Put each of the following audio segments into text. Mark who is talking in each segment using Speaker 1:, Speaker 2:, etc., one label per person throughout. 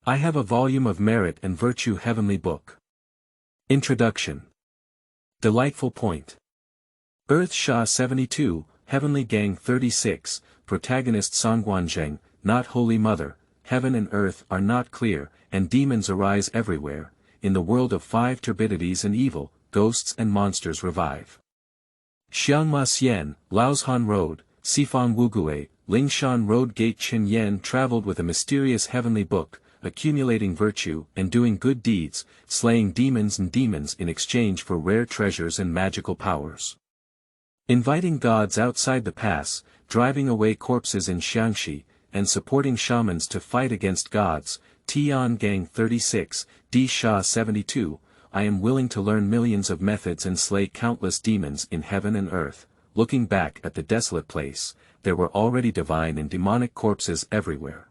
Speaker 1: I have a volume of Merit and Virtue Heavenly Book. Introduction. Delightful point. Earth Sha 72, Heavenly Gang 36, protagonist Sanguan Zheng, not Holy Mother, heaven and earth are not clear, and demons arise everywhere, in the world of Five Turbidities and Evil, ghosts and monsters revive. Xiangma Xian, Laoshan Road, Sifang Wugui, Lingshan Road GateChen Yan traveled with a mysterious heavenly book, accumulating virtue and doing good deeds, slaying demons in exchange for rare treasures and magical powers. Inviting gods outside the pass, driving away corpses in Xianxi, and supporting shamans to fight against gods, Tian Gang 36, D Sha 72, I am willing to learn millions of methods and slay countless demons in heaven and earth. Looking back at the desolate place, there were already divine and demonic corpses everywhere.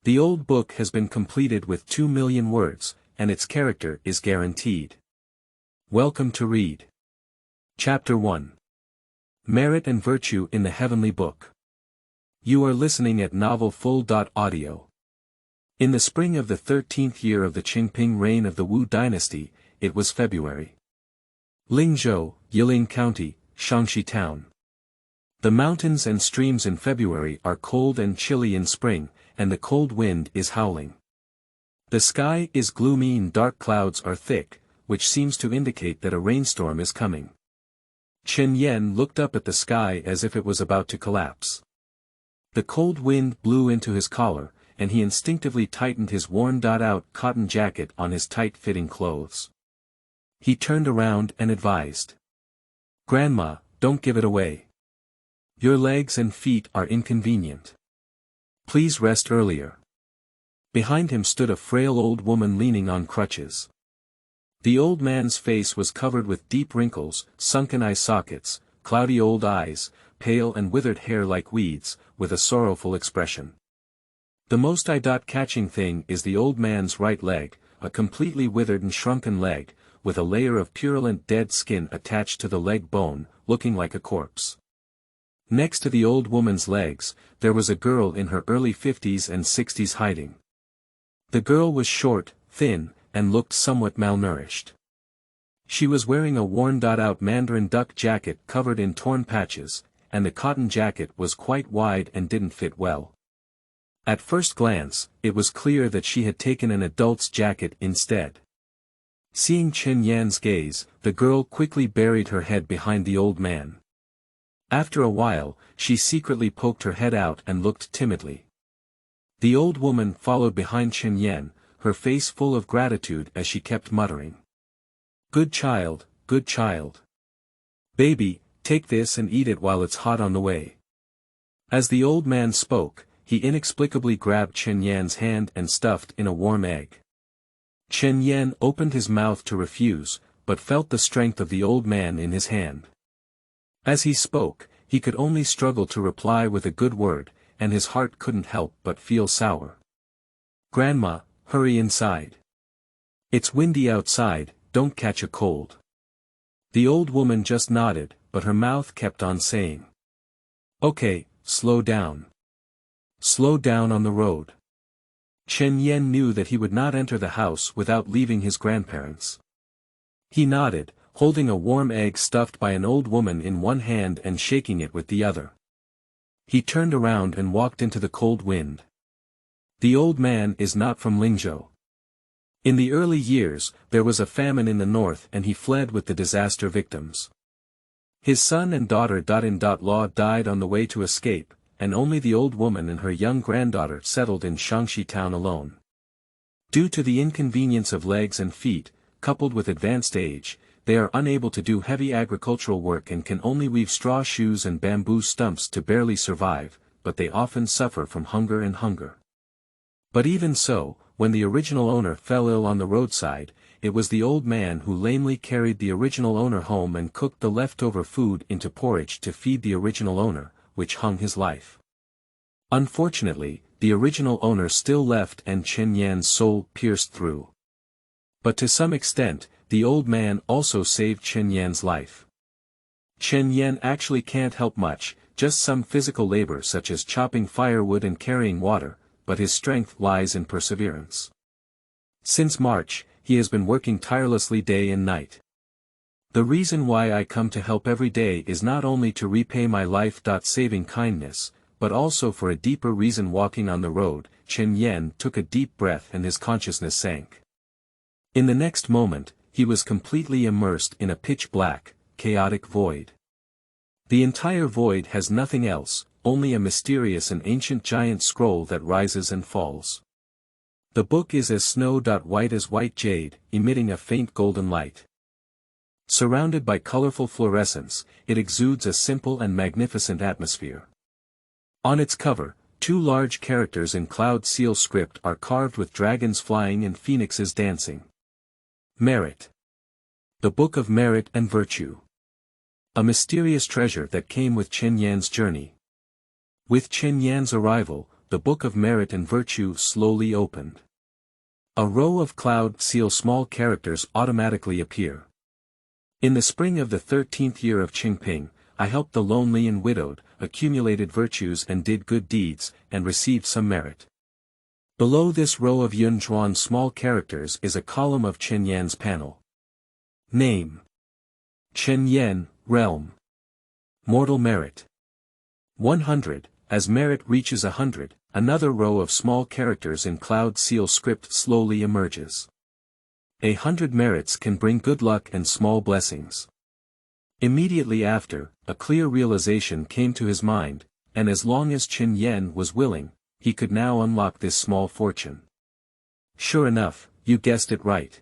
Speaker 1: The old book has been completed with 2 million words, and its character is guaranteed. Welcome to read. Chapter 1. Merit and Virtue in the Heavenly Book. You are listening at novelfull.audio. In the spring of the 13th year of the Qingping reign of the Wu dynasty, it was February. Lingzhou, Yiling County, Xiangxi Town. The mountains and streams in February are cold and chilly in spring, and the cold wind is howling. The sky is gloomy and dark clouds are thick, which seems to indicate that a rainstorm is coming. Chen Yan looked up at the sky as if it was about to collapse. The cold wind blew into his collar, and he instinctively tightened his worn-out cotton jacket on his tight-fitting clothes. He turned around and advised. "Grandma, don't give it away. Your legs and feet are inconvenient. Please rest earlier." Behind him stood a frail old woman leaning on crutches. The old man's face was covered with deep wrinkles, sunken eye sockets, cloudy old eyes, pale and withered hair like weeds, with a sorrowful expression. The most eye-catching thing is the old man's right leg, a completely withered and shrunken leg, with a layer of purulent dead skin attached to the leg bone, looking like a corpse. Next to the old woman's legs, there was a girl in her early 50s and 60s hiding. The girl was short, thin, and looked somewhat malnourished. She was wearing a worn-out mandarin duck jacket covered in torn patches, and the cotton jacket was quite wide and didn't fit well. At first glance, it was clear that she had taken an adult's jacket instead. Seeing Chen Yan's gaze, the girl quickly buried her head behind the old man. After a while, she secretly poked her head out and looked timidly. The old woman followed behind Chen Yan, her face full of gratitude as she kept muttering. Good child, good child. Baby, take this and eat it while it's hot on the way." As the old man spoke, he inexplicably grabbed Chen Yan's hand and stuffed in a warm egg. Chen Yan opened his mouth to refuse, but felt the strength of the old man in his hand. As he spoke, he could only struggle to reply with a good word, and his heart couldn't help but feel sour. "Grandma, hurry inside. It's windy outside, don't catch a cold." The old woman just nodded, but her mouth kept on saying. "Okay, slow down. Slow down on the road." Chen Yan knew that he would not enter the house without leaving his grandparents. He nodded, holding a warm egg stuffed by an old woman in one hand and shaking it with the other. He turned around and walked into the cold wind. The old man is not from Lingzhou. In the early years, there was a famine in the north and he fled with the disaster victims. His son and daughter-in-law died on the way to escape, and only the old woman and her young granddaughter settled in Xiangxi town alone. Due to the inconvenience of legs and feet, coupled with advanced age, they are unable to do heavy agricultural work and can only weave straw shoes and bamboo stumps to barely survive, but they often suffer from hunger. But even so, when the original owner fell ill on the roadside, it was the old man who lamely carried the original owner home and cooked the leftover food into porridge to feed the original owner, which hung his life. Unfortunately, the original owner still left and Chen Yan's soul pierced through. But to some extent, the old man also saved Chen Yan's life. Chen Yan actually can't help much, just some physical labor such as chopping firewood and carrying water, but his strength lies in perseverance. Since March, he has been working tirelessly day and night. The reason why I come to help every day is not only to repay my life-saving kindness, but also for a deeper reason. Walking on the road, Chen Yan took a deep breath and his consciousness sank. In the next moment, he was completely immersed in a pitch-black, chaotic void. The entire void has nothing else, only a mysterious and ancient giant scroll that rises and falls. The book is as snow-white as white jade, emitting a faint golden light. Surrounded by colorful fluorescence, it exudes a simple and magnificent atmosphere. On its cover, two large characters in cloud seal script are carved with dragons flying and phoenixes dancing. Merit. The Book of Merit and Virtue. A mysterious treasure that came with Chen Yan's journey. With Chen Yan's arrival, the Book of Merit and Virtue slowly opened. A row of cloud seal small characters automatically appear. In the spring of the 13th year of Qingping, I helped the lonely and widowed, accumulated virtues and did good deeds, and received some merit. Below this row of Yunzhuan small characters is a column of Chen Yan's panel. Name. Chen Yan, Realm. Mortal Merit. 100, as merit reaches 100, another row of small characters in cloud seal script slowly emerges. 100 merits can bring good luck and small blessings. Immediately after, a clear realization came to his mind, and as long as Chen Yan was willing, he could now unlock this small fortune. Sure enough, you guessed it right.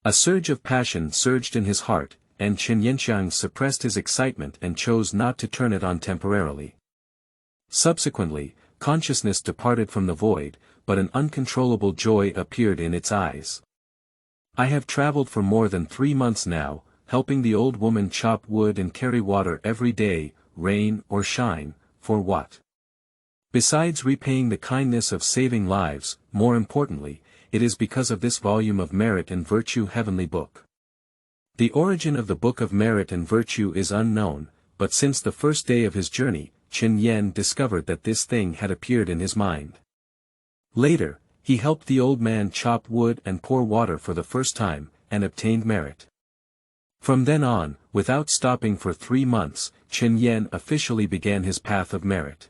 Speaker 1: A surge of passion surged in his heart, and Chen Yanxiang suppressed his excitement and chose not to turn it on temporarily. Subsequently, consciousness departed from the void, but an uncontrollable joy appeared in its eyes. I have traveled for more than 3 months now, helping the old woman chop wood and carry water every day, rain or shine, for what? Besides repaying the kindness of saving lives, more importantly, it is because of this volume of Merit and Virtue heavenly book. The origin of the Book of Merit and Virtue is unknown, but since the first day of his journey, Chen Yan discovered that this thing had appeared in his mind. Later, he helped the old man chop wood and pour water for the first time, and obtained merit. From then on, without stopping for 3 months, Chen Yan officially began his path of merit.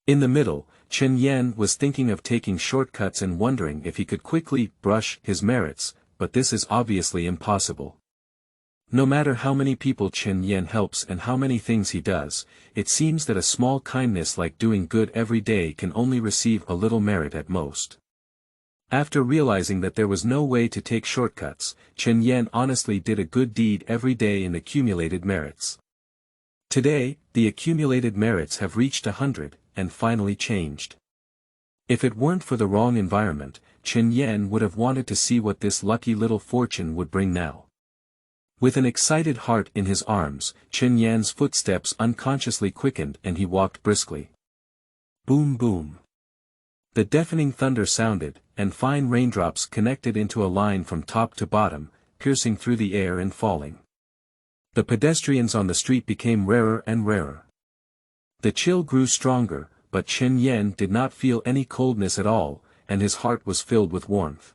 Speaker 1: In the middle, Chen Yan was thinking of taking shortcuts and wondering if he could quickly brush his merits, but this is obviously impossible. No matter how many people Chen Yan helps and how many things he does, it seems that a small kindness like doing good every day can only receive a little merit at most. After realizing that there was no way to take shortcuts, Chen Yan honestly did a good deed every day and accumulated merits. Today, the accumulated merits have reached 100, and finally changed. If it weren't for the wrong environment, Chen Yan would have wanted to see what this lucky little fortune would bring now. With an excited heart in his arms, Chen Yan's footsteps unconsciously quickened and he walked briskly. Boom boom. The deafening thunder sounded, and fine raindrops connected into a line from top to bottom, piercing through the air and falling. The pedestrians on the street became rarer and rarer. The chill grew stronger, but Chen Yan did not feel any coldness at all, and his heart was filled with warmth.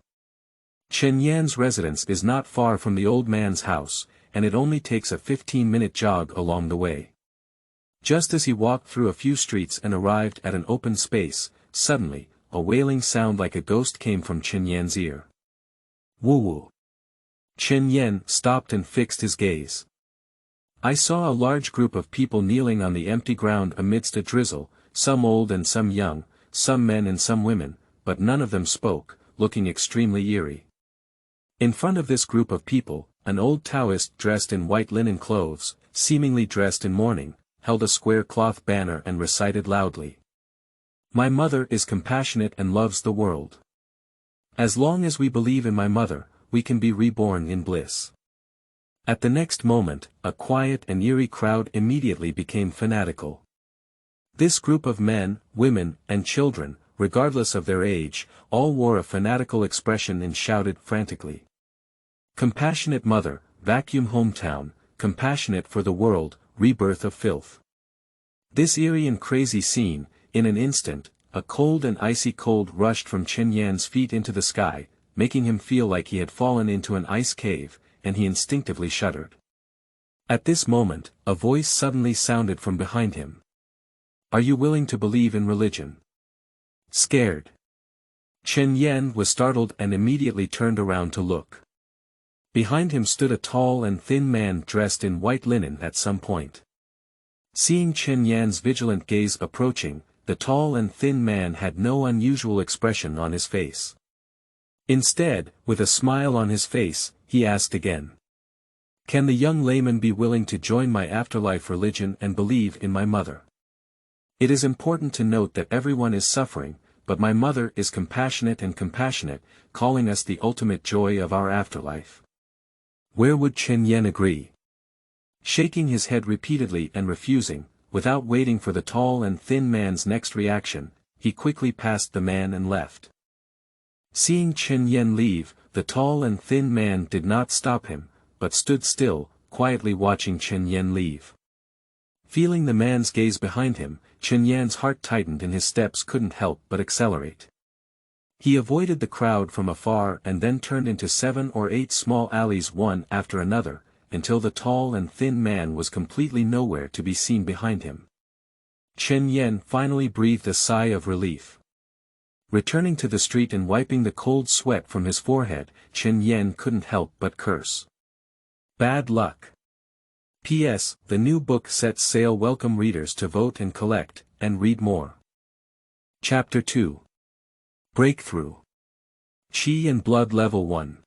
Speaker 1: Chen Yan's residence is not far from the old man's house, and it only takes a 15-minute jog along the way. Just as he walked through a few streets and arrived at an open space, suddenly, a wailing sound like a ghost came from Chen Yan's ear. Woo-woo. Chen Yan stopped and fixed his gaze. I saw a large group of people kneeling on the empty ground amidst a drizzle, some old and some young, some men and some women, but none of them spoke, looking extremely eerie. In front of this group of people, an old Taoist dressed in white linen clothes, seemingly dressed in mourning, held a square cloth banner and recited loudly. My mother is compassionate and loves the world. As long as we believe in my mother, we can be reborn in bliss. At the next moment, a quiet and eerie crowd immediately became fanatical. This group of men, women, and children, regardless of their age, all wore a fanatical expression and shouted frantically. Compassionate mother, vacuum hometown, compassionate for the world, rebirth of filth. This eerie and crazy scene, in an instant, a cold and icy cold rushed from Chen Yan's feet into the sky, making him feel like he had fallen into an ice cave, and he instinctively shuddered. At this moment, a voice suddenly sounded from behind him. "Are you willing to believe in religion?" Scared. Chen Yan was startled and immediately turned around to look. Behind him stood a tall and thin man dressed in white linen at some point. Seeing Chen Yan's vigilant gaze approaching, the tall and thin man had no unusual expression on his face. Instead, with a smile on his face, he asked again. "Can the young layman be willing to join my afterlife religion and believe in my mother? It is important to note that everyone is suffering, but my mother is compassionate, calling us the ultimate joy of our afterlife." Where would Chen Yan agree? Shaking his head repeatedly and refusing, without waiting for the tall and thin man's next reaction, he quickly passed the man and left. Seeing Chen Yan leave, the tall and thin man did not stop him, but stood still, quietly watching Chen Yan leave. Feeling the man's gaze behind him, Chen Yan's heart tightened and his steps couldn't help but accelerate. He avoided the crowd from afar and then turned into 7 or 8 small alleys one after another, until the tall and thin man was completely nowhere to be seen behind him. Chen Yan finally breathed a sigh of relief. Returning to the street and wiping the cold sweat from his forehead, Chen Yan couldn't help but curse. Bad luck. P.S. The new book sets sail. Welcome readers to vote and collect, and read more. Chapter 2. Breakthrough. Qi and Blood Level 1.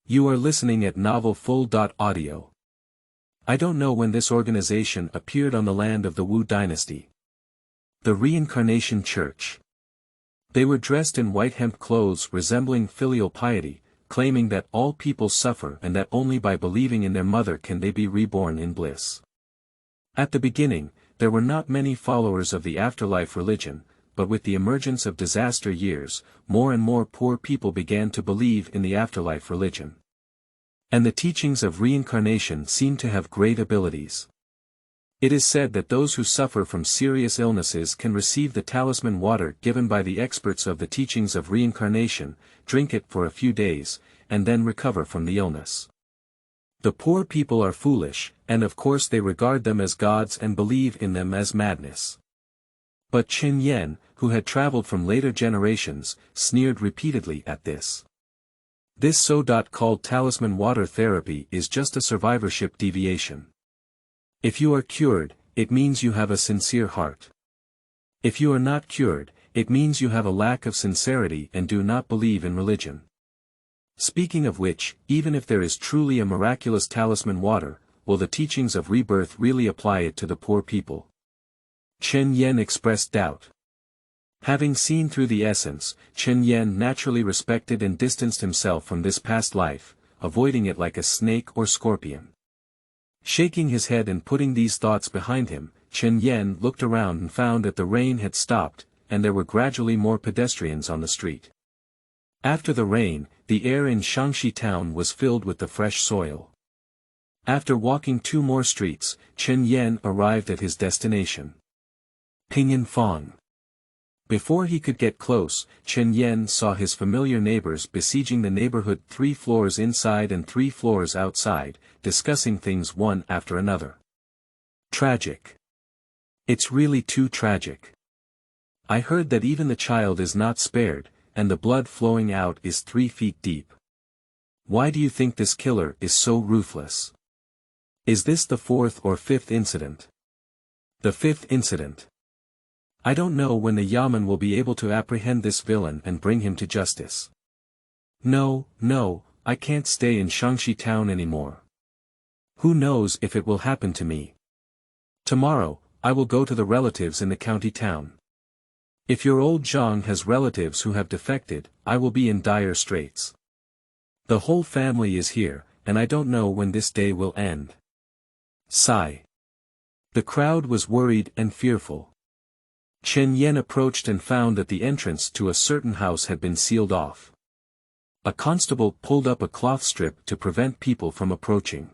Speaker 1: You are listening at novelfull.audio. I don't know when this organization appeared on the land of the Wu dynasty. The Reincarnation Church. They were dressed in white hemp clothes resembling filial piety, claiming that all people suffer and that only by believing in their mother can they be reborn in bliss. At the beginning, there were not many followers of the afterlife religion, but with the emergence of disaster years, more and more poor people began to believe in the afterlife religion. And the teachings of reincarnation seem to have great abilities. It is said that those who suffer from serious illnesses can receive the talisman water given by the experts of the teachings of reincarnation, drink it for a few days, and then recover from the illness. The poor people are foolish, and of course they regard them as gods and believe in them as madness. But Chen Yan, who had traveled from later generations, sneered repeatedly at this. This so-called talisman water therapy is just a survivorship deviation. If you are cured, it means you have a sincere heart. If you are not cured, it means you have a lack of sincerity and do not believe in religion. Speaking of which, even if there is truly a miraculous talisman water, will the teachings of rebirth really apply it to the poor people? Chen Yan expressed doubt. Having seen through the essence, Chen Yan naturally respected and distanced himself from this past life, avoiding it like a snake or scorpion. Shaking his head and putting these thoughts behind him, Chen Yan looked around and found that the rain had stopped, and there were gradually more pedestrians on the street. After the rain, the air in Xiangxi town was filled with the fresh soil. After walking 2 more streets, Chen Yan arrived at his destination. Pinyin Fong. Before he could get close, Chen Yan saw his familiar neighbors besieging the neighborhood 3 floors inside and 3 floors outside, discussing things one after another. Tragic. It's really too tragic. I heard that even the child is not spared, and the blood flowing out is 3 feet deep. Why do you think this killer is so ruthless? Is this the 4th or 5th incident? The 5th incident. I don't know when the Yamen will be able to apprehend this villain and bring him to justice. No, I can't stay in Xiangxi town anymore. Who knows if it will happen to me? Tomorrow, I will go to the relatives in the county town. If your old Zhang has relatives who have defected, I will be in dire straits. The whole family is here, and I don't know when this day will end. Sigh. The crowd was worried and fearful. Chen Yan approached and found that the entrance to a certain house had been sealed off. A constable pulled up a cloth strip to prevent people from approaching.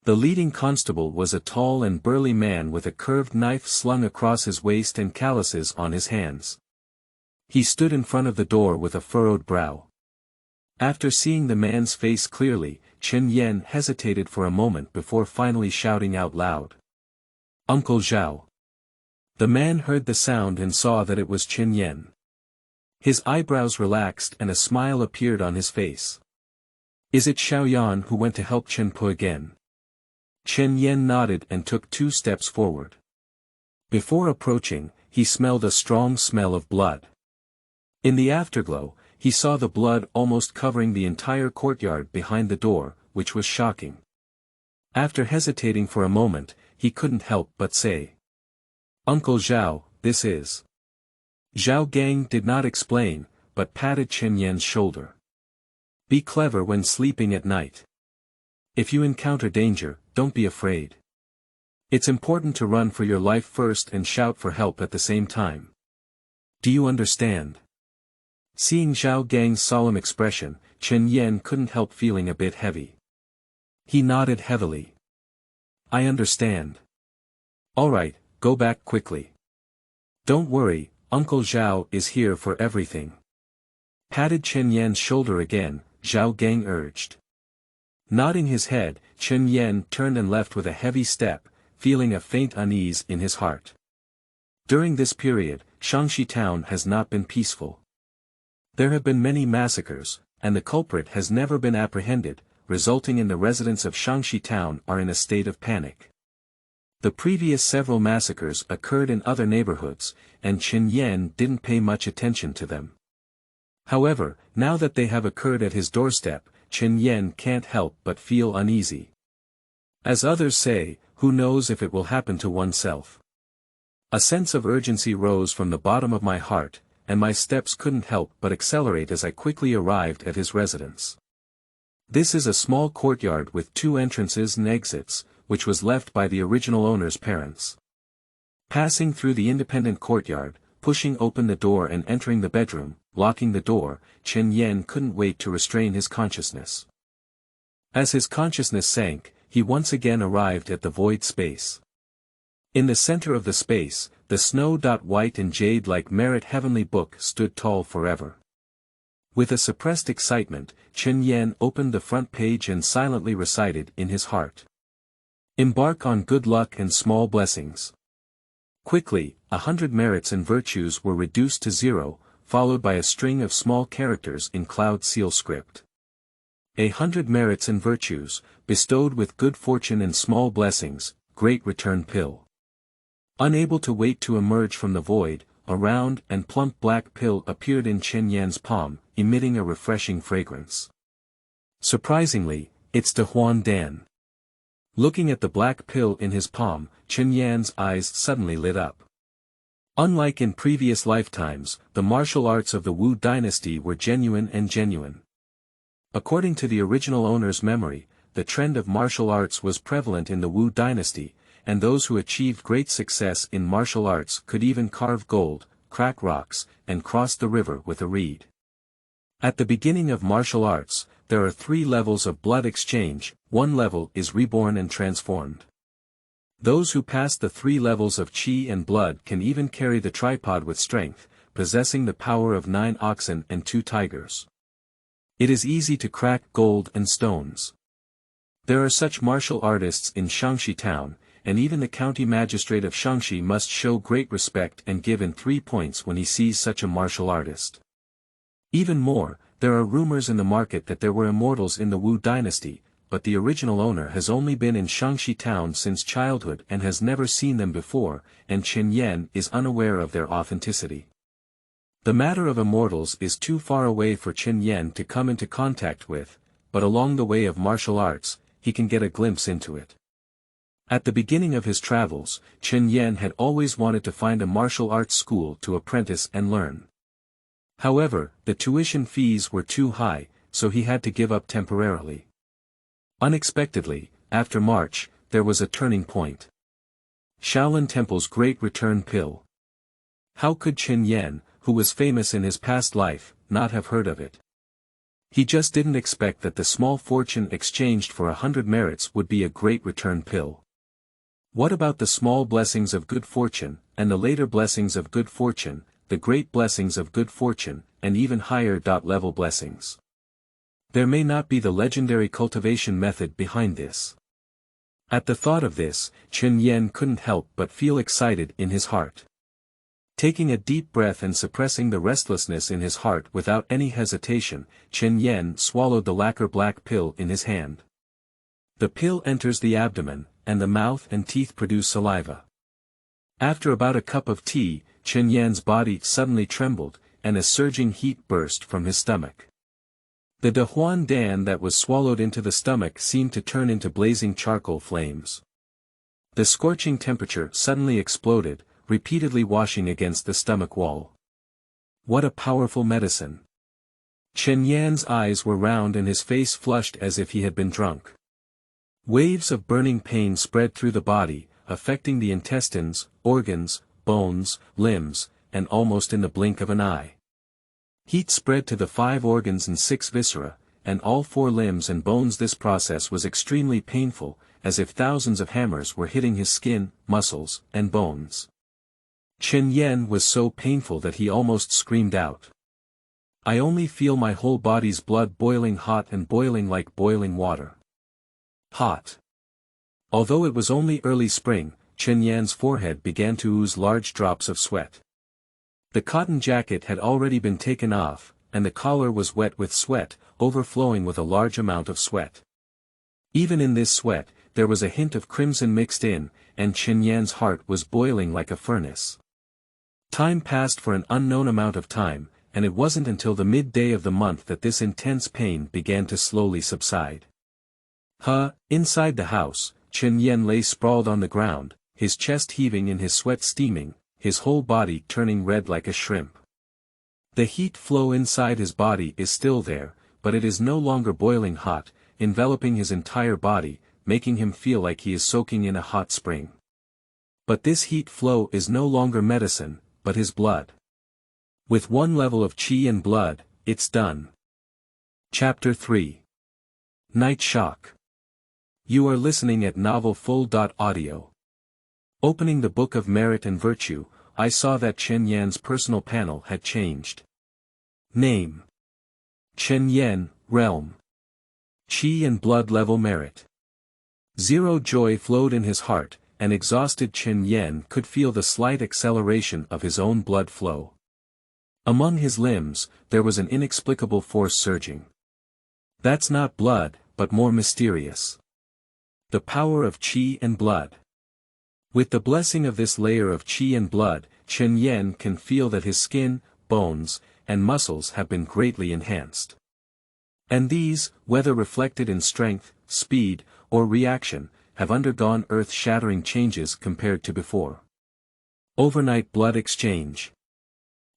Speaker 1: The leading constable was a tall and burly man with a curved knife slung across his waist and calluses on his hands. He stood in front of the door with a furrowed brow. After seeing the man's face clearly, Chen Yan hesitated for a moment before finally shouting out loud. "Uncle Zhao." The man heard the sound and saw that it was Chen Yan. His eyebrows relaxed and a smile appeared on his face. "Is it Xiaoyan who went to help Chen Po again?" Chen Yan nodded and took 2 steps forward. Before approaching, he smelled a strong smell of blood. In the afterglow, he saw the blood almost covering the entire courtyard behind the door, which was shocking. After hesitating for a moment, he couldn't help but say, "Uncle Zhao, this is." Zhao Gang did not explain, but patted Chen Yan's shoulder. "Be clever when sleeping at night. If you encounter danger, don't be afraid. It's important to run for your life first and shout for help at the same time. Do you understand?" Seeing Zhao Gang's solemn expression, Chen Yan couldn't help feeling a bit heavy. He nodded heavily. "I understand. Alright, go back quickly. Don't worry, Uncle Zhao is here for everything." Patted Chen Yan's shoulder again, Zhao Gang urged. Nodding his head, Chen Yan turned and left with a heavy step, feeling a faint unease in his heart. During this period, Xiangxi town has not been peaceful. There have been many massacres, and the culprit has never been apprehended, resulting in the residents of Xiangxi town are in a state of panic. The previous several massacres occurred in other neighborhoods, and Chen Yan didn't pay much attention to them. However, now that they have occurred at his doorstep, Chen Yan can't help but feel uneasy. As others say, who knows if it will happen to oneself. A sense of urgency rose from the bottom of my heart, and my steps couldn't help but accelerate as I quickly arrived at his residence. This is a small courtyard with 2 entrances and exits, which was left by the original owner's parents. Passing through the independent courtyard, pushing open the door and entering the bedroom, locking the door, Chen Yan couldn't wait to restrain his consciousness. As his consciousness sank, he once again arrived at the void space. In the center of the space, the snow-white and jade-like merit heavenly book stood tall forever. With a suppressed excitement, Chen Yan opened the front page and silently recited in his heart. "Embark on good luck and small blessings." Quickly, 100 merits and virtues were reduced to 0, followed by a string of small characters in cloud seal script. 100 merits and virtues, bestowed with good fortune and small blessings, great return pill. Unable to wait to emerge from the void, a round and plump black pill appeared in Chen Yan's palm, emitting a refreshing fragrance. Surprisingly, it's De Huan Dan. Looking at the black pill in his palm, Chen Yan's eyes suddenly lit up. Unlike in previous lifetimes, the martial arts of the Wu dynasty were genuine. According to the original owner's memory, the trend of martial arts was prevalent in the Wu dynasty, and those who achieved great success in martial arts could even carve gold, crack rocks, and cross the river with a reed. At the beginning of martial arts, there are 3 levels of blood exchange. 1 level is reborn and transformed. Those who pass the 3 levels of qi and blood can even carry the tripod with strength, possessing the power of 9 oxen and 2 tigers. It is easy to crack gold and stones. There are such martial artists in Xiangxi town, and even the county magistrate of Xiangxi must show great respect and give in 3 points when he sees such a martial artist. Even more, there are rumors in the market that there were immortals in the Wu dynasty, but the original owner has only been in Xiangxi town since childhood and has never seen them before, and Chen Yan is unaware of their authenticity. The matter of immortals is too far away for Chen Yan to come into contact with, but along the way of martial arts, he can get a glimpse into it. At the beginning of his travels, Chen Yan had always wanted to find a martial arts school to apprentice and learn. However, the tuition fees were too high, so he had to give up temporarily. Unexpectedly, after March, there was a turning point. Shaolin Temple's Great Return Pill. How could Chen Yan, who was famous in his past life, not have heard of it? He just didn't expect that the small fortune exchanged for 100 merits would be a great return pill. What about the small blessings of good fortune, and the later blessings of good fortune, the great blessings of good fortune, and even higher level blessings? There may not be the legendary cultivation method behind this. At the thought of this, Chen Yan couldn't help but feel excited in his heart. Taking a deep breath and suppressing the restlessness in his heart without any hesitation, Chen Yan swallowed the lacquer black pill in his hand. The pill enters the abdomen, and the mouth and teeth produce saliva. After about a cup of tea, Chen Yan's body suddenly trembled, and a surging heat burst from his stomach. The Dehuan Dan that was swallowed into the stomach seemed to turn into blazing charcoal flames. The scorching temperature suddenly exploded, repeatedly washing against the stomach wall. What a powerful medicine! Chen Yan's eyes were round and his face flushed as if he had been drunk. Waves of burning pain spread through the body, affecting the intestines, organs, bones, limbs, and almost in the blink of an eye. Heat spread to the 5 organs and 6 viscera, and all 4 limbs and bones. This process was extremely painful, as if thousands of hammers were hitting his skin, muscles, and bones. Chen Yan was so painful that he almost screamed out. I only feel my whole body's blood boiling hot and boiling like boiling water. Hot. Although it was only early spring, Chen Yan's forehead began to ooze large drops of sweat. The cotton jacket had already been taken off, and the collar was wet with sweat, overflowing with a large amount of sweat. Even in this sweat, there was a hint of crimson mixed in, and Chen Yan's heart was boiling like a furnace. Time passed for an unknown amount of time, and it wasn't until the midday of the month that this intense pain began to slowly subside. Inside the house, Chen Yan lay sprawled on the ground, his chest heaving and his sweat steaming, his whole body turning red like a shrimp. The heat flow inside his body is still there, but it is no longer boiling hot, enveloping his entire body, making him feel like he is soaking in a hot spring. But this heat flow is no longer medicine, but his blood. With 1 level of qi and blood, it's done. Chapter 3. Night Shock. You are listening at Novel Full.audio. Opening the Book of Merit and Virtue, I saw that Chen Yan's personal panel had changed. Name: Chen Yan, Realm. Qi and Blood Level Merit. 0 joy flowed in his heart, and exhausted Chen Yan could feel the slight acceleration of his own blood flow. Among his limbs, there was an inexplicable force surging. That's not blood, but more mysterious. The power of qi and blood. With the blessing of this layer of qi and blood, Chen Yan can feel that his skin, bones, and muscles have been greatly enhanced. And these, whether reflected in strength, speed, or reaction, have undergone earth-shattering changes compared to before. Overnight blood exchange.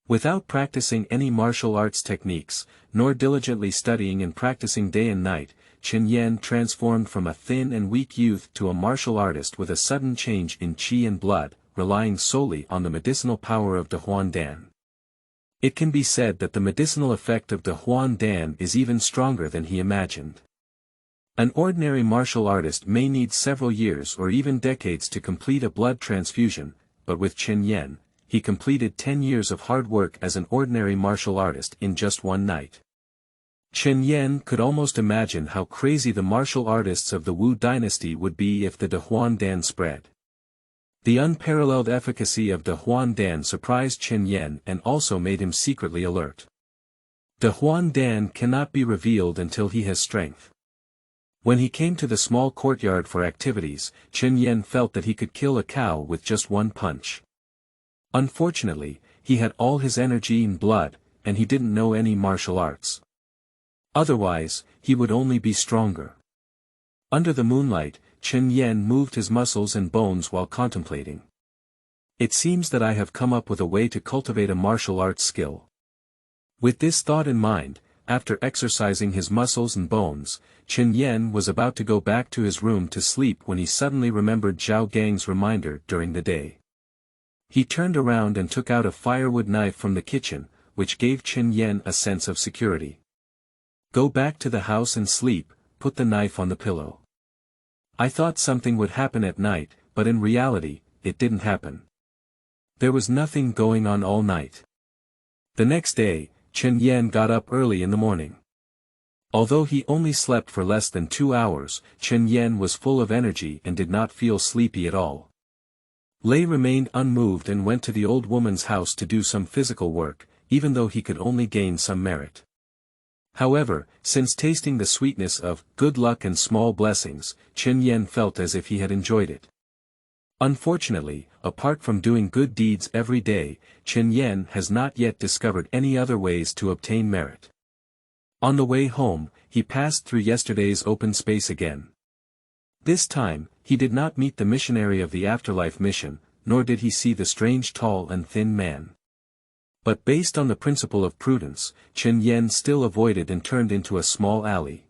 Speaker 1: Without practicing any martial arts techniques, nor diligently studying and practicing day and night, Chen Yan transformed from a thin and weak youth to a martial artist with a sudden change in qi and blood, relying solely on the medicinal power of Dehuan Dan. It can be said that the medicinal effect of Dehuan Dan is even stronger than he imagined. An ordinary martial artist may need several years or even decades to complete a blood transfusion, but with Chen Yan, he completed 10 years of hard work as an ordinary martial artist in just 1 night. Chen Yan could almost imagine how crazy the martial artists of the Wu dynasty would be if the Dehuan Dan spread. The unparalleled efficacy of Dehuan Dan surprised Chen Yan and also made him secretly alert. Dehuan Dan cannot be revealed until he has strength. When he came to the small courtyard for activities, Chen Yan felt that he could kill a cow with just 1 punch. Unfortunately, he had all his energy and blood, and he didn't know any martial arts. Otherwise, he would only be stronger. Under the moonlight, Chen Yan moved his muscles and bones while contemplating. It seems that I have come up with a way to cultivate a martial arts skill. With this thought in mind, after exercising his muscles and bones, Chen Yan was about to go back to his room to sleep when he suddenly remembered Zhao Gang's reminder during the day. He turned around and took out a firewood knife from the kitchen, which gave Chen Yan a sense of security. Go back to the house and sleep, put the knife on the pillow. I thought something would happen at night, but in reality, it didn't happen. There was nothing going on all night. The next day, Chen Yan got up early in the morning. Although he only slept for less than 2 hours, Chen Yan was full of energy and did not feel sleepy at all. Lei remained unmoved and went to the old woman's house to do some physical work, even though he could only gain some merit. However, since tasting the sweetness of good luck and small blessings, Chen Yan felt as if he had enjoyed it. Unfortunately, apart from doing good deeds every day, Chen Yan has not yet discovered any other ways to obtain merit. On the way home, he passed through yesterday's open space again. This time, he did not meet the missionary of the afterlife mission, nor did he see the strange tall and thin man. But based on the principle of prudence, Chen Yan still avoided and turned into a small alley.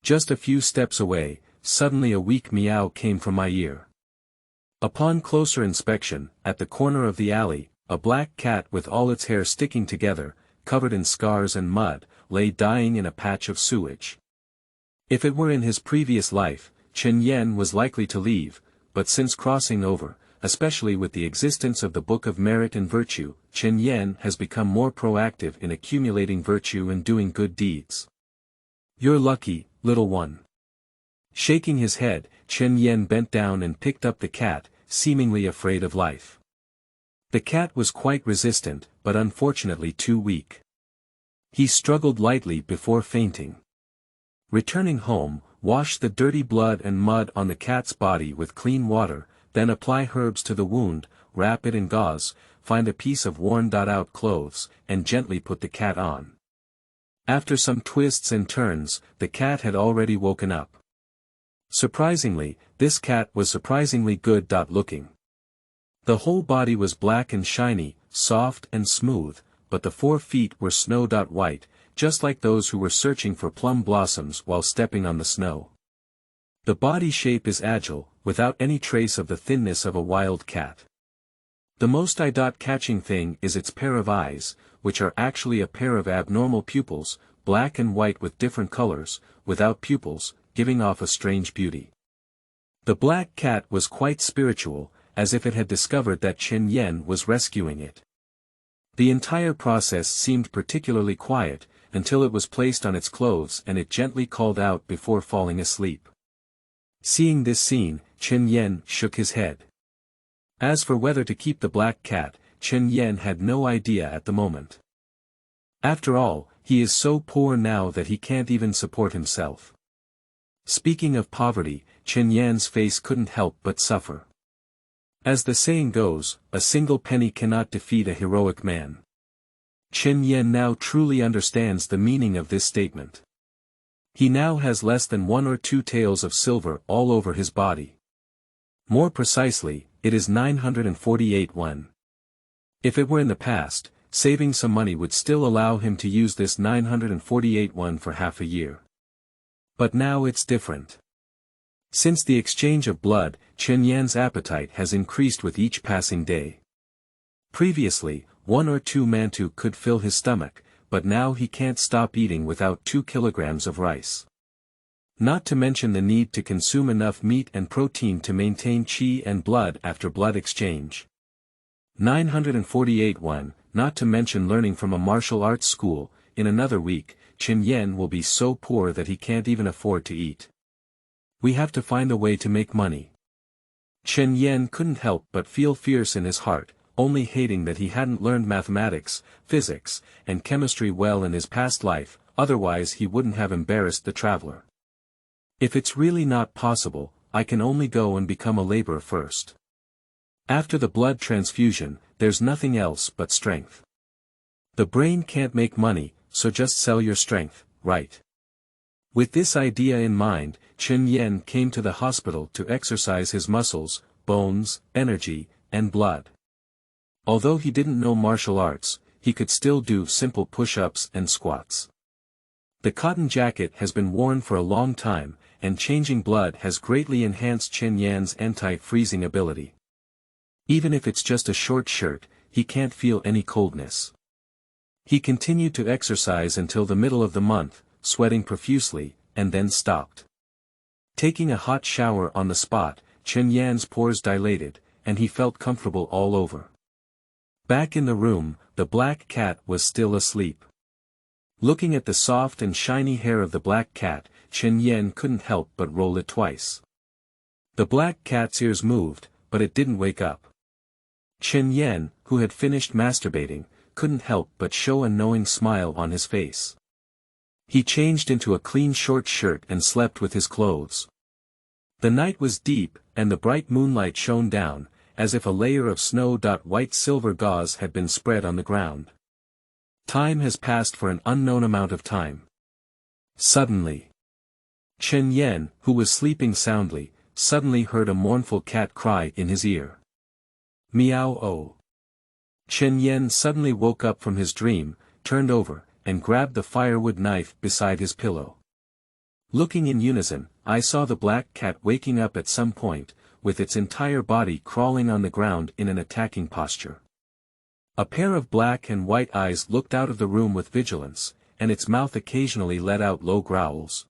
Speaker 1: Just a few steps away, suddenly a weak meow came from my ear. Upon closer inspection, at the corner of the alley, a black cat with all its hair sticking together, covered in scars and mud, lay dying in a patch of sewage. If it were in his previous life, Chen Yan was likely to leave, but since crossing over, especially with the existence of the Book of Merit and Virtue, Chen Yan has become more proactive in accumulating virtue and doing good deeds. You're lucky, little one. Shaking his head, Chen Yan bent down and picked up the cat, seemingly afraid of life. The cat was quite resistant, but unfortunately too weak. He struggled lightly before fainting. Returning home, wash the dirty blood and mud on the cat's body with clean water, then apply herbs to the wound, wrap it in gauze, find a piece of worn-out clothes, and gently put the cat on. After some twists and turns, the cat had already woken up. Surprisingly, this cat was surprisingly good-looking. The whole body was black and shiny, soft and smooth, but the 4 feet were snow-white, just like those who were searching for plum blossoms while stepping on the snow. The body shape is agile, without any trace of the thinness of a wild cat. The most eye-catching thing is its pair of eyes, which are actually a pair of abnormal pupils, black and white with different colors, without pupils, giving off a strange beauty. The black cat was quite spiritual, as if it had discovered that Chen Yan was rescuing it. The entire process seemed particularly quiet, until it was placed on its clothes and it gently called out before falling asleep. Seeing this scene, Chen Yan shook his head. As for whether to keep the black cat, Chen Yan had no idea at the moment. After all, he is so poor now that he can't even support himself. Speaking of poverty, Chen Yan's face couldn't help but suffer. As the saying goes, a single penny cannot defeat a heroic man. Chen Yan now truly understands the meaning of this statement. He now has less than 1 or 2 taels of silver all over his body. More precisely, it is 948 yuan. If it were in the past, saving some money would still allow him to use this 948 yuan for half a year. But now it's different. Since the exchange of blood, Chen Yan's appetite has increased with each passing day. Previously, 1 or 2 mantu could fill his stomach, but now he can't stop eating without 2 kilograms of rice. Not to mention the need to consume enough meat and protein to maintain qi and blood after blood exchange. 948 yuan, not to mention learning from a martial arts school. In another week, Chen Yan will be so poor that he can't even afford to eat. We have to find a way to make money. Chen Yan couldn't help but feel fierce in his heart, only hating that he hadn't learned mathematics, physics, and chemistry well in his past life, otherwise he wouldn't have embarrassed the traveler. If it's really not possible, I can only go and become a laborer first. After the blood transfusion, there's nothing else but strength. The brain can't make money, so just sell your strength, right? With this idea in mind, Chen Yan came to the hospital to exercise his muscles, bones, energy, and blood. Although he didn't know martial arts, he could still do simple push-ups and squats. The cotton jacket has been worn for a long time, and changing blood has greatly enhanced Chen Yan's anti-freezing ability. Even if it's just a short shirt, he can't feel any coldness. He continued to exercise until the middle of the month, sweating profusely, and then stopped. Taking a hot shower on the spot, Chen Yan's pores dilated, and he felt comfortable all over. Back in the room, the black cat was still asleep. Looking at the soft and shiny hair of the black cat, Chen Yan couldn't help but roll it twice. The black cat's ears moved, but it didn't wake up. Chen Yan, who had finished masturbating, couldn't help but show a knowing smile on his face. He changed into a clean short shirt and slept with his clothes. The night was deep, and the bright moonlight shone down, as if a layer of snow-white silver gauze had been spread on the ground. Time has passed for an unknown amount of time. Suddenly, Chen Yan, who was sleeping soundly, suddenly heard a mournful cat cry in his ear. Meow-oh. Chen Yan suddenly woke up from his dream, turned over, and grabbed the firewood knife beside his pillow. Looking in unison, I saw the black cat waking up at some point, with its entire body crawling on the ground in an attacking posture. A pair of black and white eyes looked out of the room with vigilance, and its mouth occasionally let out low growls.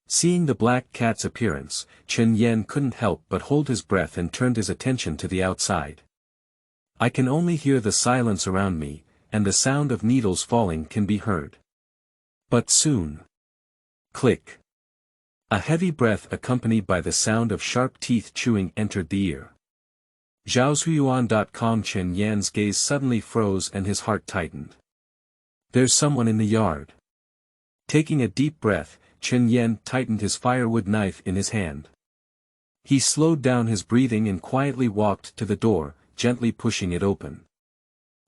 Speaker 1: Seeing the black cat's appearance, Chen Yan couldn't help but hold his breath and turned his attention to the outside. I can only hear the silence around me, and the sound of needles falling can be heard. But soon. Click. A heavy breath accompanied by the sound of sharp teeth chewing entered the ear. Zhaozuiyuan.com. Chen Yan's gaze suddenly froze and his heart tightened. There's someone in the yard. Taking a deep breath, Chen Yan tightened his firewood knife in his hand. He slowed down his breathing and quietly walked to the door, gently pushing it open.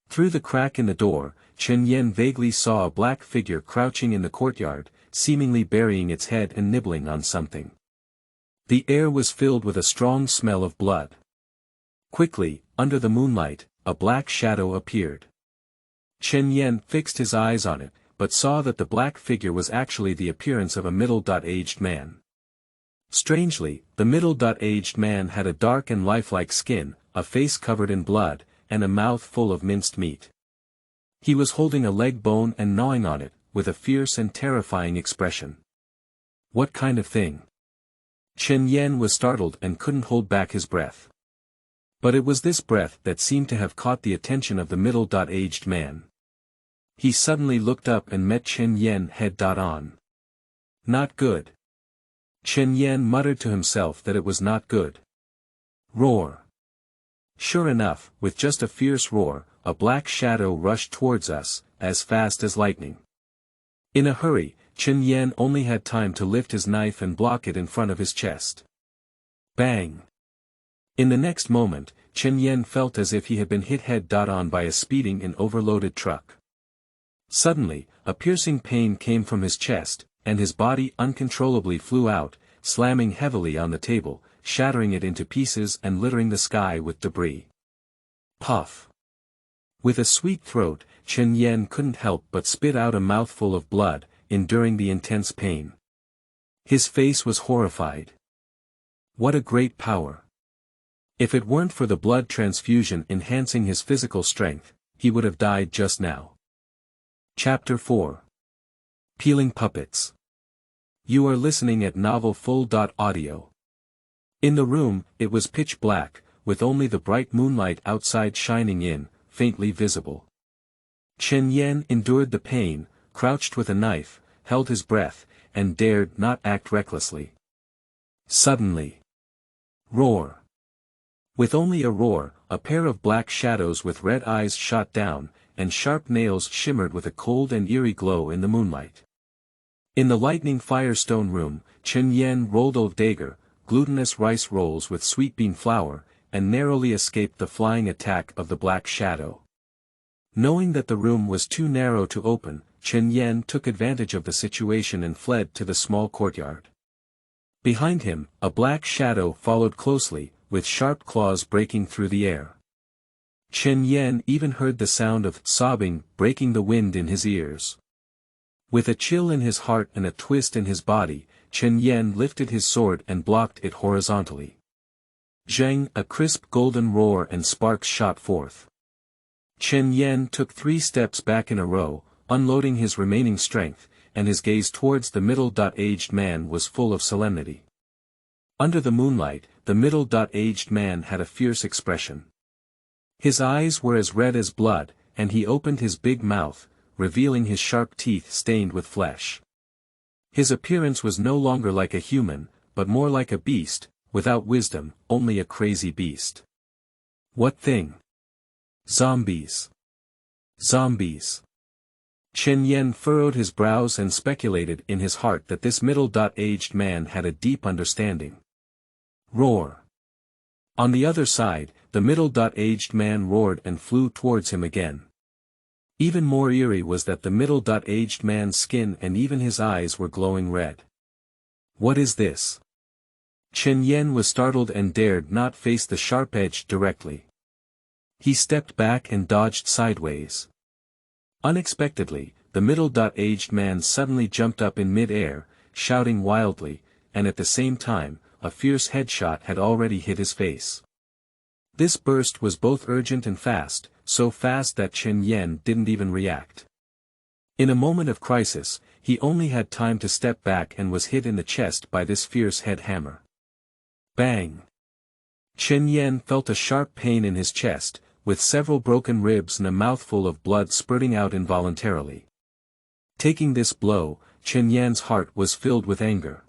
Speaker 1: Through the crack in the door, Chen Yan vaguely saw a black figure crouching in the courtyard, seemingly burying its head and nibbling on something. The air was filled with a strong smell of blood. Quickly, under the moonlight, a black shadow appeared. Chen Yan fixed his eyes on it, but saw that the black figure was actually the appearance of a middle-aged man. Strangely, the middle-aged man had a dark and lifelike skin, a face covered in blood, and a mouth full of minced meat. He was holding a leg bone and gnawing on it, with a fierce and terrifying expression. What kind of thing? Chen Yan was startled and couldn't hold back his breath. But it was this breath that seemed to have caught the attention of the middle-aged man. He suddenly looked up and met Chen Yan head-on. Not good. Chen Yan muttered to himself that it was not good. Roar. Sure enough, with just a fierce roar, a black shadow rushed towards us, as fast as lightning. In a hurry, Chen Yan only had time to lift his knife and block it in front of his chest. Bang! In the next moment, Chen Yan felt as if he had been hit head-on by a speeding and overloaded truck. Suddenly, a piercing pain came from his chest, and his body uncontrollably flew out, slamming heavily on the table, shattering it into pieces and littering the sky with debris. Puff! With a sweet throat, Chen Yan couldn't help but spit out a mouthful of blood, enduring the intense pain. His face was horrified. What a great power! If it weren't for the blood transfusion enhancing his physical strength, he would have died just now. Chapter 4. Peeling Puppets. You are listening at novelfull.audio. In the room, it was pitch black, with only the bright moonlight outside shining in, faintly visible. Chen Yan endured the pain, crouched with a knife, held his breath, and dared not act recklessly. Suddenly. Roar. With only a roar, a pair of black shadows with red eyes shot down, and sharp nails shimmered with a cold and eerie glow in the moonlight. In the lightning firestone room, Chen Yan rolled a dagger, glutinous rice rolls with sweet bean flour, and narrowly escaped the flying attack of the black shadow. Knowing that the room was too narrow to open, Chen Yan took advantage of the situation and fled to the small courtyard. Behind him, a black shadow followed closely, with sharp claws breaking through the air. Chen Yan even heard the sound of sobbing breaking the wind in his ears. With a chill in his heart and a twist in his body, Chen Yan lifted his sword and blocked it horizontally. Zheng, a crisp golden roar and sparks shot forth. Chen Yan took 3 steps back in a row, unloading his remaining strength, and his gaze towards the middle-aged man was full of solemnity. Under the moonlight, the middle-aged man had a fierce expression. His eyes were as red as blood, and he opened his big mouth, revealing his sharp teeth stained with flesh. His appearance was no longer like a human, but more like a beast, without wisdom, only a crazy beast. What thing? Zombies. Zombies. Chen Yan furrowed his brows and speculated in his heart that this middle-aged man had a deep understanding. Roar. On the other side, the middle-aged man roared and flew towards him again. Even more eerie was that the middle-aged man's skin and even his eyes were glowing red. What is this? Chen Yan was startled and dared not face the sharp edge directly. He stepped back and dodged sideways. Unexpectedly, the middle-aged man suddenly jumped up in mid-air, shouting wildly, and at the same time, a fierce headshot had already hit his face. This burst was both urgent and fast, so fast that Chen Yan didn't even react. In a moment of crisis, he only had time to step back and was hit in the chest by this fierce head hammer. Bang! Chen Yan felt a sharp pain in his chest, with several broken ribs and a mouthful of blood spurting out involuntarily. Taking this blow, Chen Yan's heart was filled with anger.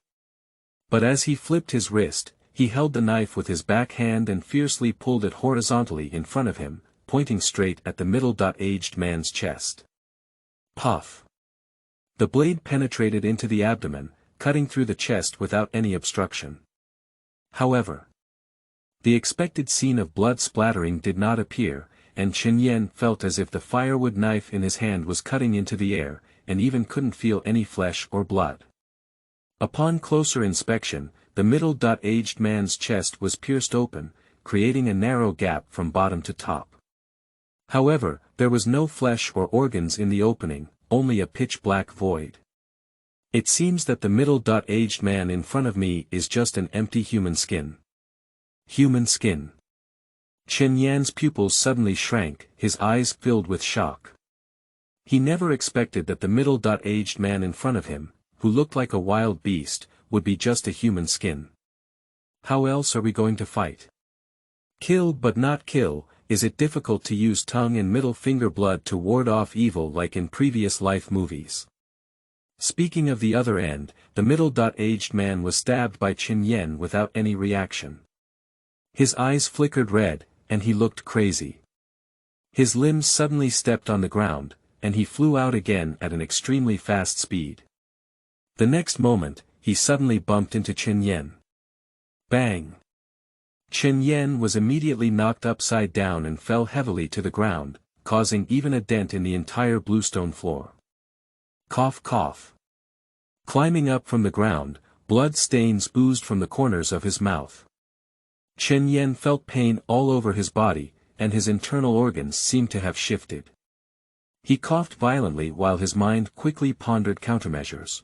Speaker 1: But as he flipped his wrist, he held the knife with his back hand and fiercely pulled it horizontally in front of him, pointing straight at the middle-aged man's chest. Puff! The blade penetrated into the abdomen, cutting through the chest without any obstruction. However, the expected scene of blood splattering did not appear, and Chen Yan felt as if the firewood knife in his hand was cutting into the air, and even couldn't feel any flesh or blood. Upon closer inspection, the middle-aged man's chest was pierced open, creating a narrow gap from bottom to top. However, there was no flesh or organs in the opening, only a pitch-black void. It seems that the middle-aged man in front of me is just an empty human skin. Human skin. Chen Yan's pupils suddenly shrank, his eyes filled with shock. He never expected that the middle-aged man in front of him, who looked like a wild beast, would be just a human skin. How else are we going to fight? Kill but not kill. Is it difficult to use tongue and middle finger blood to ward off evil like in previous life movies? Speaking of the other end, the middle-aged man was stabbed by Chen Yan without any reaction. His eyes flickered red, and he looked crazy. His limbs suddenly stepped on the ground, and he flew out again at an extremely fast speed. The next moment, he suddenly bumped into Chen Yan. Bang! Chen Yan was immediately knocked upside down and fell heavily to the ground, causing even a dent in the entire bluestone floor. Cough cough. Climbing up from the ground, blood stains oozed from the corners of his mouth. Chen Yan felt pain all over his body, and his internal organs seemed to have shifted. He coughed violently while his mind quickly pondered countermeasures.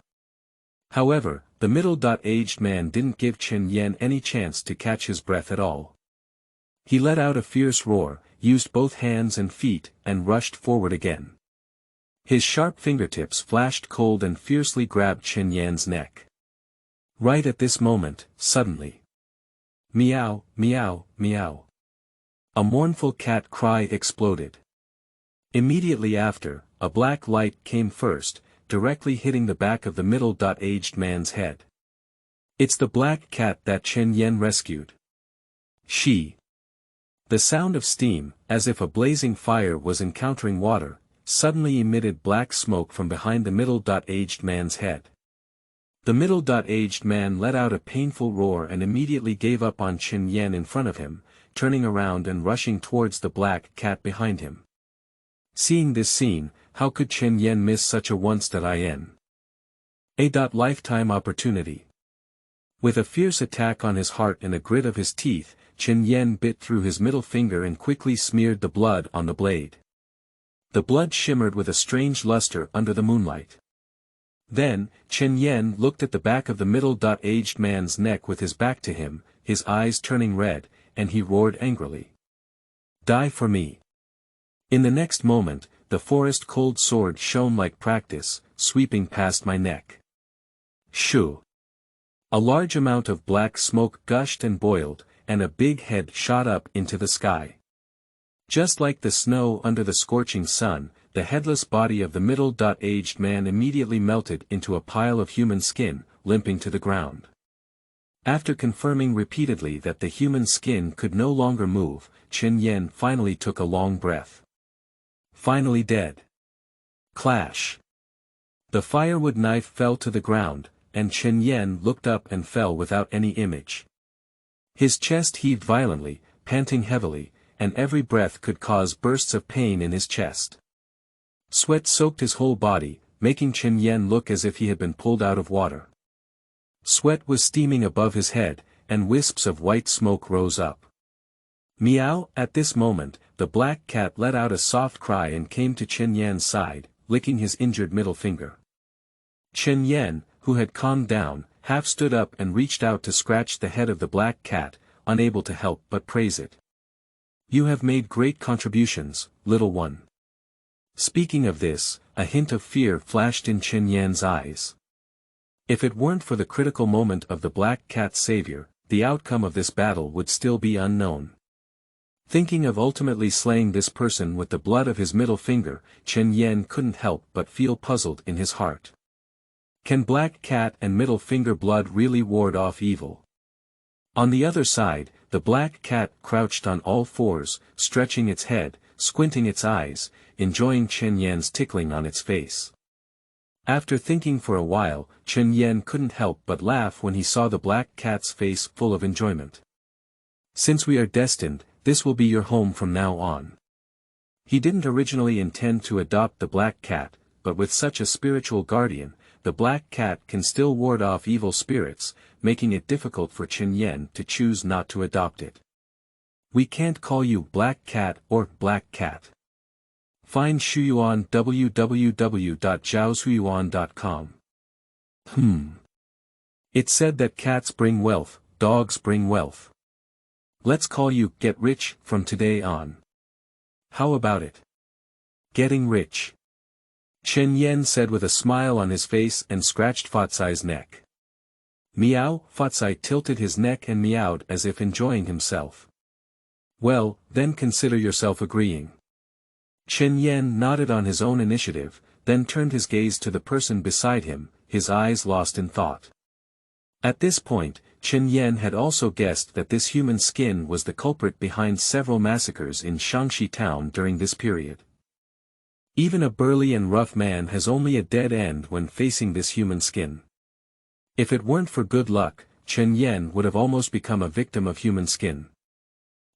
Speaker 1: However, the middle-aged man didn't give Chen Yan any chance to catch his breath at all. He let out a fierce roar, used both hands and feet, and rushed forward again. His sharp fingertips flashed cold and fiercely grabbed Chen Yan's neck. Right at this moment, suddenly. Meow, meow, meow. A mournful cat cry exploded. Immediately after, a black light came first, directly hitting the back of the middle-aged man's head. It's the black cat that Chen Yan rescued. She. The sound of steam, as if a blazing fire was encountering water, suddenly emitted black smoke from behind the middle-aged man's head. The middle-aged man let out a painful roar and immediately gave up on Chen Yan in front of him, turning around and rushing towards the black cat behind him. Seeing this scene, how could Chen Yan miss such a once-in-a lifetime opportunity? With a fierce attack on his heart and a grit of his teeth, Chen Yan bit through his middle finger and quickly smeared the blood on the blade. The blood shimmered with a strange luster under the moonlight. Then, Chen Yan looked at the back of the middle-aged man's neck with his back to him, his eyes turning red, and he roared angrily. Die for me. In the next moment, the forest cold sword shone like practice, sweeping past my neck. Shoo! A large amount of black smoke gushed and boiled, and a big head shot up into the sky. Just like the snow under the scorching sun, the headless body of the middle-aged man immediately melted into a pile of human skin, limping to the ground. After confirming repeatedly that the human skin could no longer move, Chen Yan finally took a long breath. Finally dead. Clash. The firewood knife fell to the ground, and Chen Yan looked up and fell without any image. His chest heaved violently, panting heavily, and every breath could cause bursts of pain in his chest. Sweat soaked his whole body, making Chen Yan look as if he had been pulled out of water. Sweat was steaming above his head, and wisps of white smoke rose up. Meow! At this moment, the black cat let out a soft cry and came to Chen Yan's side, licking his injured middle finger. Chen Yan, who had calmed down, half stood up and reached out to scratch the head of the black cat, unable to help but praise it. You have made great contributions, little one. Speaking of this, a hint of fear flashed in Chen Yan's eyes. If it weren't for the critical moment of the black cat's savior, the outcome of this battle would still be unknown. Thinking of ultimately slaying this person with the blood of his middle finger, Chen Yan couldn't help but feel puzzled in his heart. Can black cat and middle finger blood really ward off evil? On the other side, the black cat crouched on all fours, stretching its head, squinting its eyes, enjoying Chen Yan's tickling on its face. After thinking for a while, Chen Yan couldn't help but laugh when he saw the black cat's face full of enjoyment. Since we are destined, this will be your home from now on. He didn't originally intend to adopt the black cat, but with such a spiritual guardian, the black cat can still ward off evil spirits, making it difficult for Chen Yan to choose not to adopt it. We can't call you Black Cat or Black Cat. Find Shuyuan www.zhaoshuyuan.com. It said that cats bring wealth, dogs bring wealth. Let's call you Get Rich from today on. How about it? Getting rich. Chen Yan said with a smile on his face and scratched Fatsai's neck. Meow! Fatsai tilted his neck and meowed as if enjoying himself. Well, then consider yourself agreeing. Chen Yan nodded on his own initiative, then turned his gaze to the person beside him, his eyes lost in thought. At this point, Chen Yan had also guessed that this human skin was the culprit behind several massacres in Xiangxi town during this period. Even a burly and rough man has only a dead end when facing this human skin. If it weren't for good luck, Chen Yan would have almost become a victim of human skin.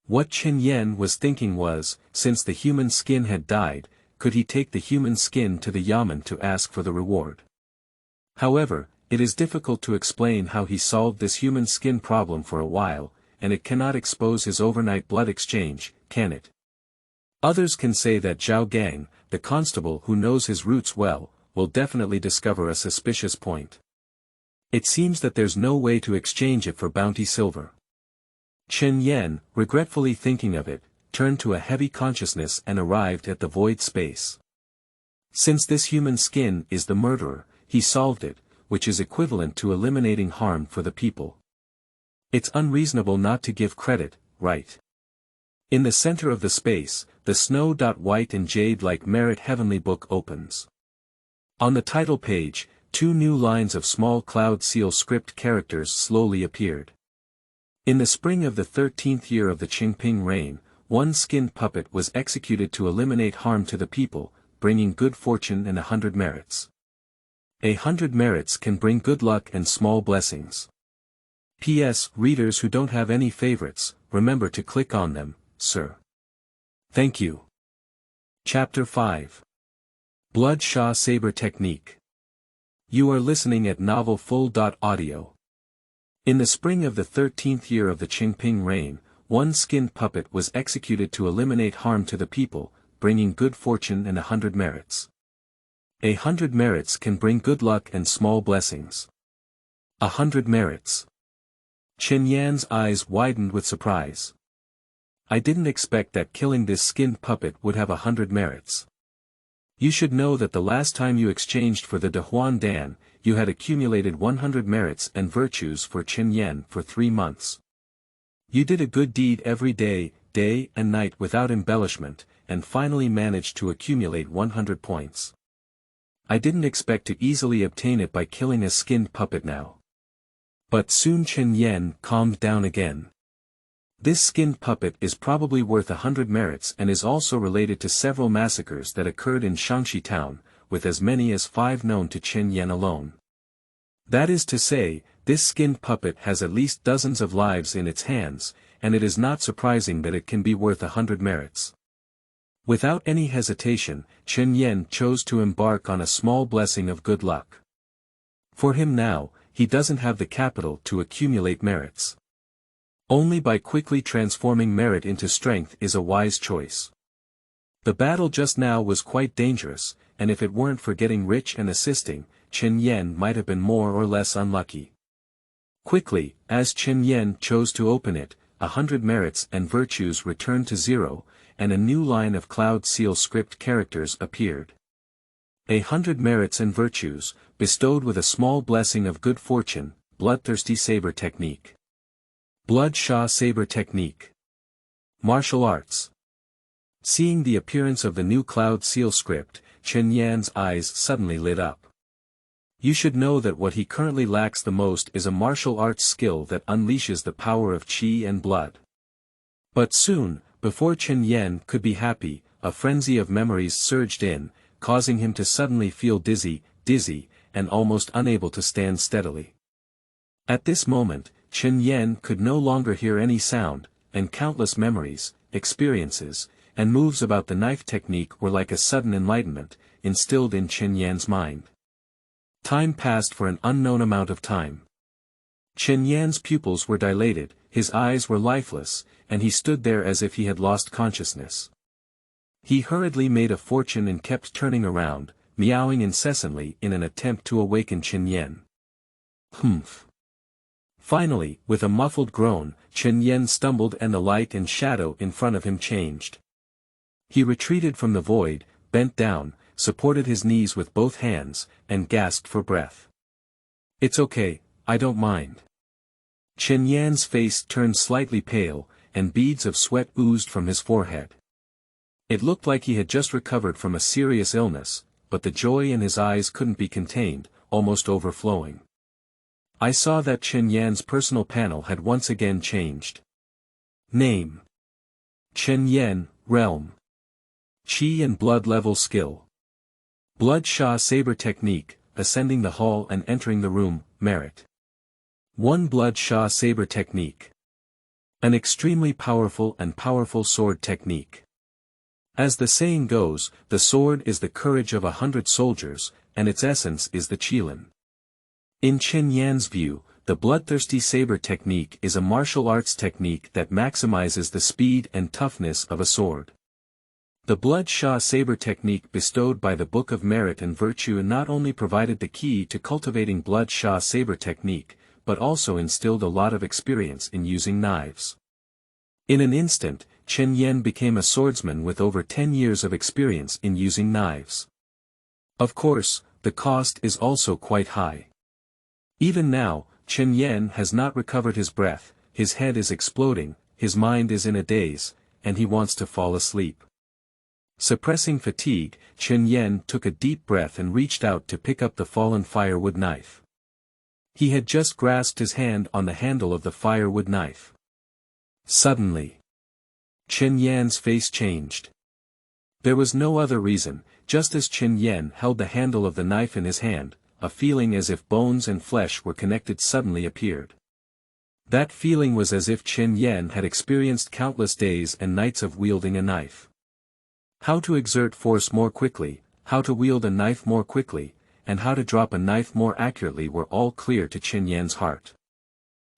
Speaker 1: What Chen Yan was thinking was, since the human skin had died, could he take the human skin to the yamen to ask for the reward? However, it is difficult to explain how he solved this human skin problem for a while, and it cannot expose his overnight blood exchange, can it? Others can say that Zhao Gang, the constable who knows his routes well, will definitely discover a suspicious point. It seems that there's no way to exchange it for bounty silver. Chen Yan, regretfully thinking of it, turned to a heavy consciousness and arrived at the void space. Since this human skin is the murderer, he solved it, which is equivalent to eliminating harm for the people. It's unreasonable not to give credit, right? In the center of the space, the snow-white and jade-like Merit Heavenly Book opens. On the title page, 2 new lines of small cloud seal script characters slowly appeared. In the spring of the 13th year of the Qingping reign, one skinned puppet was executed to eliminate harm to the people, bringing good fortune and 100 merits. 100 merits can bring good luck and small blessings. P.S. Readers who don't have any favorites, remember to click on them, sir. Thank you. Chapter 5. Blood Sha Sabre Technique. You are listening at novelfull.audio. In the spring of the 13th year of the Qingping reign, one skinned puppet was executed to eliminate harm to the people, bringing good fortune and 100 merits. 100 merits can bring good luck and small blessings. 100 merits. Chen Yan's eyes widened with surprise. I didn't expect that killing this skinned puppet would have 100 merits. You should know that the last time you exchanged for the De Huan Dan, you had accumulated 100 merits and virtues for Chen Yan for 3 months. You did a good deed every day, day and night without embellishment, and finally managed to accumulate 100 points. I didn't expect to easily obtain it by killing a skinned puppet now. But soon Chen Yan calmed down again. This skinned puppet is probably worth 100 merits and is also related to several massacres that occurred in Xiangxi town, with as many as 5 known to Chen Yan alone. That is to say, this skinned puppet has at least dozens of lives in its hands, and it is not surprising that it can be worth 100 merits. Without any hesitation, Chen Yan chose to embark on a small blessing of good luck. For him now, he doesn't have the capital to accumulate merits. Only by quickly transforming merit into strength is a wise choice. The battle just now was quite dangerous, and if it weren't for getting rich and assisting, Chen Yan might have been more or less unlucky. Quickly, as Chen Yan chose to open it, 100 merits and virtues returned to 0, and a new line of Cloud Seal script characters appeared. 100 merits and virtues, bestowed with a small blessing of good fortune, Bloodthirsty Sabre Technique. Blood-Sha Sabre Technique. Martial Arts. Seeing the appearance of the new Cloud Seal script, Chen Yan's eyes suddenly lit up. You should know that what he currently lacks the most is a martial arts skill that unleashes the power of qi and blood. But soon, before Chen Yan could be happy, a frenzy of memories surged in, causing him to suddenly feel dizzy, and almost unable to stand steadily. At this moment, Chen Yan could no longer hear any sound, and countless memories, experiences, and moves about the knife technique were like a sudden enlightenment, instilled in Chen Yan's mind. Time passed for an unknown amount of time. Chen Yan's pupils were dilated, his eyes were lifeless, and he stood there as if he had lost consciousness. He hurriedly made a fortune and kept turning around, meowing incessantly in an attempt to awaken Chen Yan. Humph. Finally, with a muffled groan, Chen Yan stumbled and the light and shadow in front of him changed. He retreated from the void, bent down, supported his knees with both hands, and gasped for breath. "It's okay, I don't mind." Chen Yan's face turned slightly pale, and beads of sweat oozed from his forehead. It looked like he had just recovered from a serious illness, but the joy in his eyes couldn't be contained, almost overflowing. I saw that Chen Yan's personal panel had once again changed. Name: Chen Yan, Realm. Qi and Blood Level Skill. Blood-Sha Sabre Technique, Ascending the Hall and Entering the Room, Merit. 1 Blood-Sha Sabre Technique. An extremely powerful and powerful sword technique. As the saying goes, the sword is the courage of 100 soldiers, and its essence is the qilin. In Chen Yan's view, the Bloodthirsty Sabre Technique is a martial arts technique that maximizes the speed and toughness of a sword. The Blood-Sha Sabre Technique bestowed by the Book of Merit and Virtue not only provided the key to cultivating Blood-Sha Sabre Technique, but also instilled a lot of experience in using knives. In an instant, Chen Yan became a swordsman with over 10 years of experience in using knives. Of course, the cost is also quite high. Even now, Chen Yan has not recovered his breath, his head is exploding, his mind is in a daze, and he wants to fall asleep. Suppressing fatigue, Chen Yan took a deep breath and reached out to pick up the fallen firewood knife. He had just grasped his hand on the handle of the firewood knife. Suddenly, Chen Yan's face changed. There was no other reason, just as Chen Yan held the handle of the knife in his hand, a feeling as if bones and flesh were connected suddenly appeared. That feeling was as if Chen Yan had experienced countless days and nights of wielding a knife. How to exert force more quickly, how to wield a knife more quickly, and how to drop a knife more accurately were all clear to Chen Yan's heart.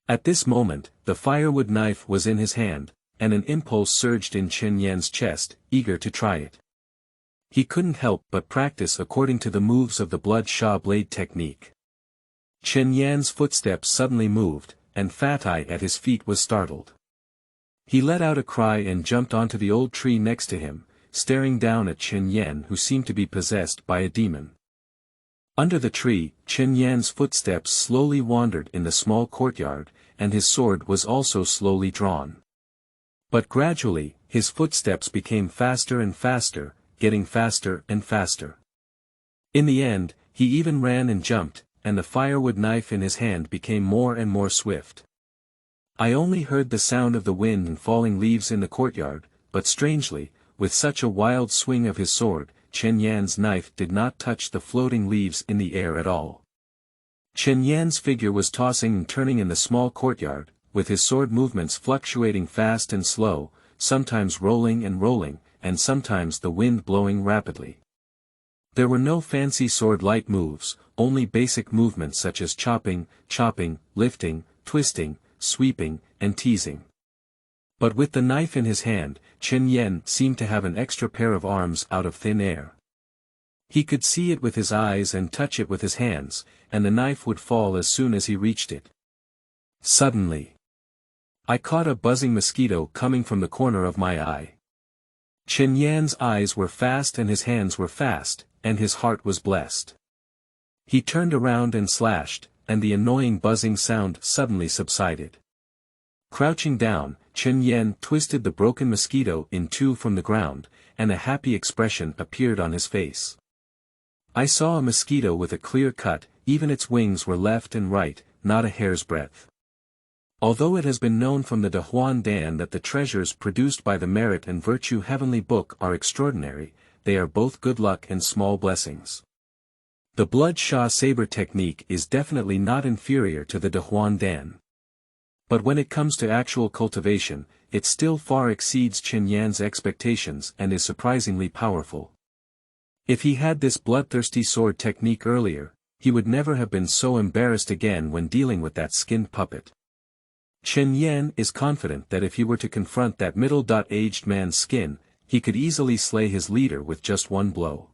Speaker 1: At this moment, the firewood knife was in his hand, and an impulse surged in Chen Yan's chest, eager to try it. He couldn't help but practice according to the moves of the Blood-Sha blade technique. Chen Yan's footsteps suddenly moved, and Fat Eye at his feet was startled. He let out a cry and jumped onto the old tree next to him, staring down at Chen Yan, who seemed to be possessed by a demon. Under the tree, Chen Yan's footsteps slowly wandered in the small courtyard, and his sword was also slowly drawn. But gradually, his footsteps became faster and faster, getting faster and faster. In the end, he even ran and jumped, and the firewood knife in his hand became more and more swift. I only heard the sound of the wind and falling leaves in the courtyard, but strangely, with such a wild swing of his sword, Chen Yan's knife did not touch the floating leaves in the air at all. Chen Yan's figure was tossing and turning in the small courtyard, with his sword movements fluctuating fast and slow, sometimes rolling, and sometimes the wind blowing rapidly. There were no fancy sword-light moves, only basic movements such as chopping, lifting, twisting, sweeping, and teasing. But with the knife in his hand, Chen Yan seemed to have an extra pair of arms out of thin air. He could see it with his eyes and touch it with his hands, and the knife would fall as soon as he reached it. Suddenly, I caught a buzzing mosquito coming from the corner of my eye. Chen Yan's eyes were fast and his hands were fast, and his heart was blessed. He turned around and slashed, and the annoying buzzing sound suddenly subsided. Crouching down, Chen Yan twisted the broken mosquito in two from the ground, and a happy expression appeared on his face. I saw a mosquito with a clear cut, even its wings were left and right, not a hair's breadth. Although it has been known from the Dehuan Dan that the treasures produced by the Merit and Virtue Heavenly Book are extraordinary, they are both good luck and small blessings. The Blood Sha Sabre technique is definitely not inferior to the Dehuan Dan. But when it comes to actual cultivation, it still far exceeds Chen Yan's expectations and is surprisingly powerful. If he had this bloodthirsty sword technique earlier, he would never have been so embarrassed again when dealing with that skinned puppet. Chen Yan is confident that if he were to confront that middle-aged man's skin, he could easily slay his leader with just one blow.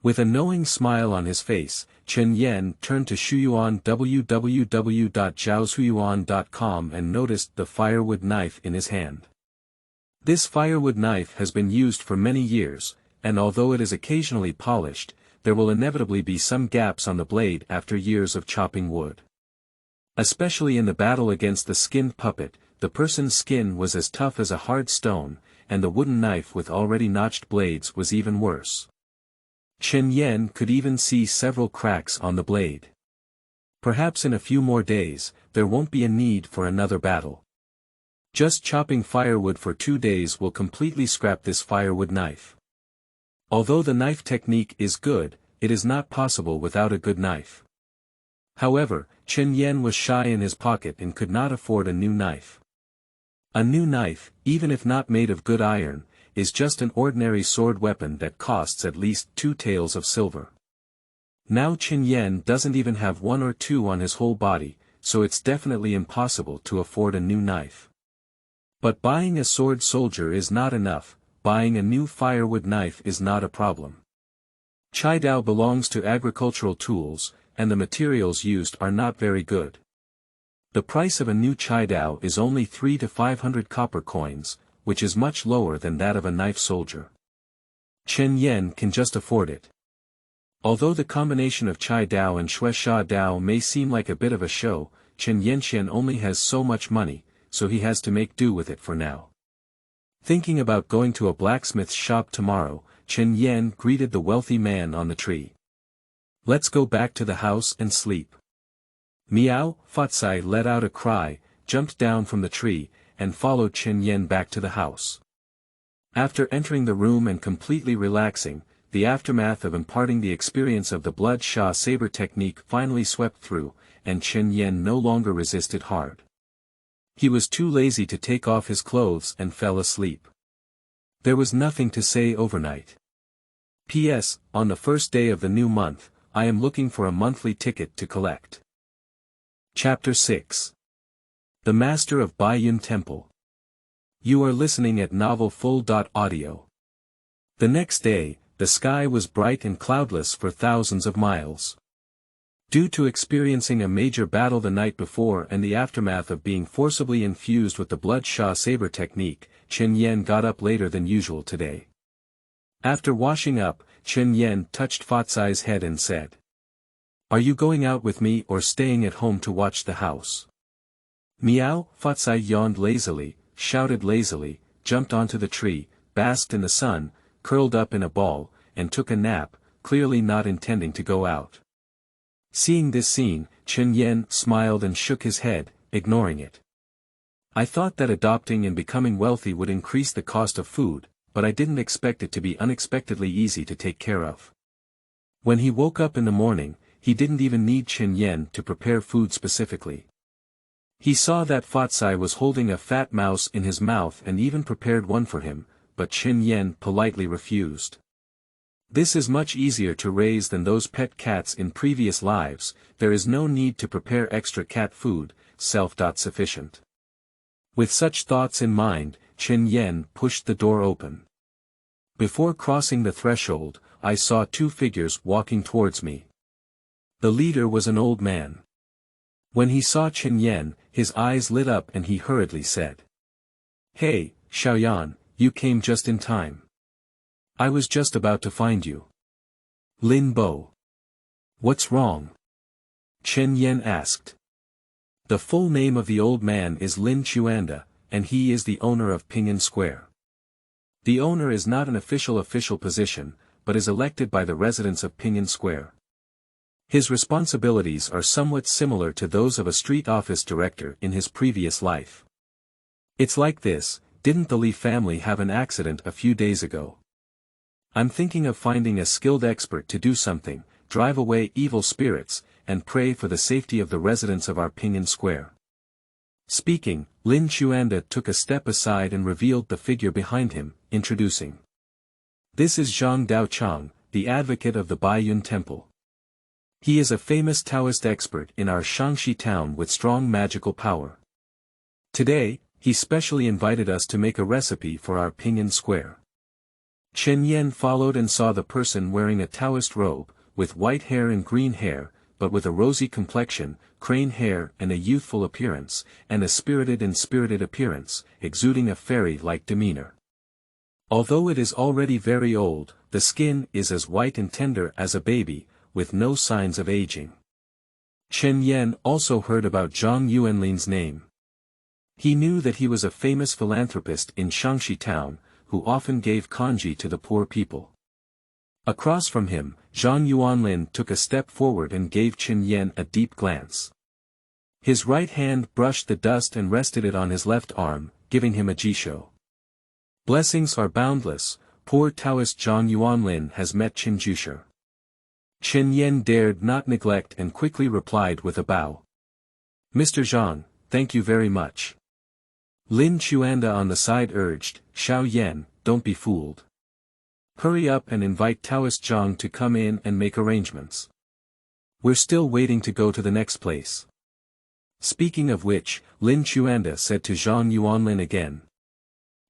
Speaker 1: With a knowing smile on his face, Chen Yan turned to Shuyuan www.zhaoshuyuan.com and noticed the firewood knife in his hand. This firewood knife has been used for many years, and although it is occasionally polished, there will inevitably be some gaps on the blade after years of chopping wood. Especially in the battle against the skinned puppet, the person's skin was as tough as a hard stone, and the wooden knife with already notched blades was even worse. Chen Yan could even see several cracks on the blade. Perhaps in a few more days, there won't be a need for another battle. Just chopping firewood for 2 days will completely scrap this firewood knife. Although the knife technique is good, it is not possible without a good knife. However, Chen Yan was shy in his pocket and could not afford a new knife. A new knife, even if not made of good iron, is just an ordinary sword weapon that costs at least 2 taels of silver. Now Chen Yan doesn't even have 1 or 2 on his whole body, so it's definitely impossible to afford a new knife. But buying a sword soldier is not enough, buying a new firewood knife is not a problem. Chai Dao belongs to agricultural tools, and the materials used are not very good. The price of a new Chai Dao is only 300 to 500 copper coins, which is much lower than that of a knife soldier. Chen Yan can just afford it. Although the combination of Chai Dao and Shui Sha Dao may seem like a bit of a show, Chen Yanxian only has so much money, so he has to make do with it for now. Thinking about going to a blacksmith's shop tomorrow, Chen Yan greeted the wealthy man on the tree. Let's go back to the house and sleep. Miao, Fatsai let out a cry, jumped down from the tree, and followed Chen Yan back to the house. After entering the room and completely relaxing, the aftermath of imparting the experience of the Blood Sha Sabre technique finally swept through, and Chen Yan no longer resisted hard. He was too lazy to take off his clothes and fell asleep. There was nothing to say overnight. P.S. On the first day of the new month, I am looking for a monthly ticket to collect. Chapter 6. The Master of Baiyun Temple. You are listening at novelfull.audio. The next day, the sky was bright and cloudless for thousands of miles. Due to experiencing a major battle the night before and the aftermath of being forcibly infused with the Blood Sha Sabre technique, Chen Yan got up later than usual today. After washing up, Chen Yan touched Fatsai's head and said, "Are you going out with me or staying at home to watch the house?" Meow. Fatsai yawned lazily, shouted lazily, jumped onto the tree, basked in the sun, curled up in a ball, and took a nap, clearly not intending to go out. Seeing this scene, Chen Yan smiled and shook his head, ignoring it. "I thought that adopting and becoming wealthy would increase the cost of food, but I didn't expect it to be unexpectedly easy to take care of." When he woke up in the morning, he didn't even need Chen Yan to prepare food specifically. He saw that Fatsai was holding a fat mouse in his mouth and even prepared one for him, but Chen Yan politely refused. "This is much easier to raise than those pet cats in previous lives, there is no need to prepare extra cat food, self-sufficient." With such thoughts in mind, Chen Yan pushed the door open. Before crossing the threshold, I saw two figures walking towards me. The leader was an old man. When he saw Chen Yan, his eyes lit up and he hurriedly said, "Hey, Xiaoyan, you came just in time. I was just about to find you." "Lin Bo. What's wrong?" Chen Yan asked. The full name of the old man is Lin Chuanda, and he is the owner of Pinyin Square. The owner is not an official position, but is elected by the residents of Pinyin Square. His responsibilities are somewhat similar to those of a street office director in his previous life. It's like this: didn't the Li family have an accident a few days ago? I'm thinking of finding a skilled expert to do something, drive away evil spirits, and pray for the safety of the residents of our Pinyin Square. Speaking, Lin Chuanda took a step aside and revealed the figure behind him, introducing. "This is Zhang Daochang, the advocate of the Baiyun temple. He is a famous Taoist expert in our Xiangxi town with strong magical power. Today, he specially invited us to make a recipe for our Pinyin Square." Chen Yan followed and saw the person wearing a Taoist robe, with white hair and green hair, but with a rosy complexion, crane hair and a youthful appearance, and a spirited appearance, exuding a fairy-like demeanor. Although it is already very old, the skin is as white and tender as a baby, with no signs of aging. Chen Yan also heard about Zhang Yuanlin's name. He knew that he was a famous philanthropist in Xiangxi town, who often gave kanji to the poor people. Across from him, Zhang Yuanlin took a step forward and gave Chen Yan a deep glance. His right hand brushed the dust and rested it on his left arm, giving him a jisho. "Blessings are boundless, poor Taoist Zhang Yuanlin has met Chen Jusher." Chen Yan dared not neglect and quickly replied with a bow. "Mr. Zhang, thank you very much." Lin Chuanda on the side urged, "Xiao Yan, don't be fooled. Hurry up and invite Taoist Zhang to come in and make arrangements. We're still waiting to go to the next place." Speaking of which, Lin Chuanda said to Zhang Yuanlin again.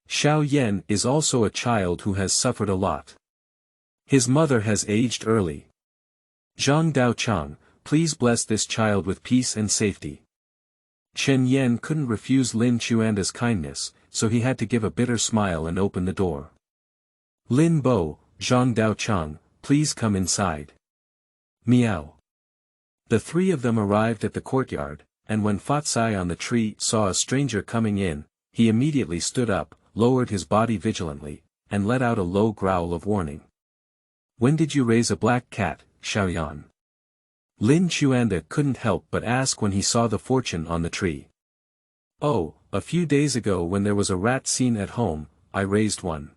Speaker 1: "Xiao Yan is also a child who has suffered a lot. His mother has aged early. Zhang Daochang, please bless this child with peace and safety." Chen Yan couldn't refuse Lin Chuanda's kindness, so he had to give a bitter smile and open the door. "Lin Bo, Zhang Daochang, please come inside." Meow. The three of them arrived at the courtyard, and when Fatsai on the tree saw a stranger coming in, he immediately stood up, lowered his body vigilantly, and let out a low growl of warning. "When did you raise a black cat, Xiaoyan?" Lin Chuanda couldn't help but ask when he saw the fortune on the tree. "Oh, a few days ago when there was a rat scene at home, I raised one."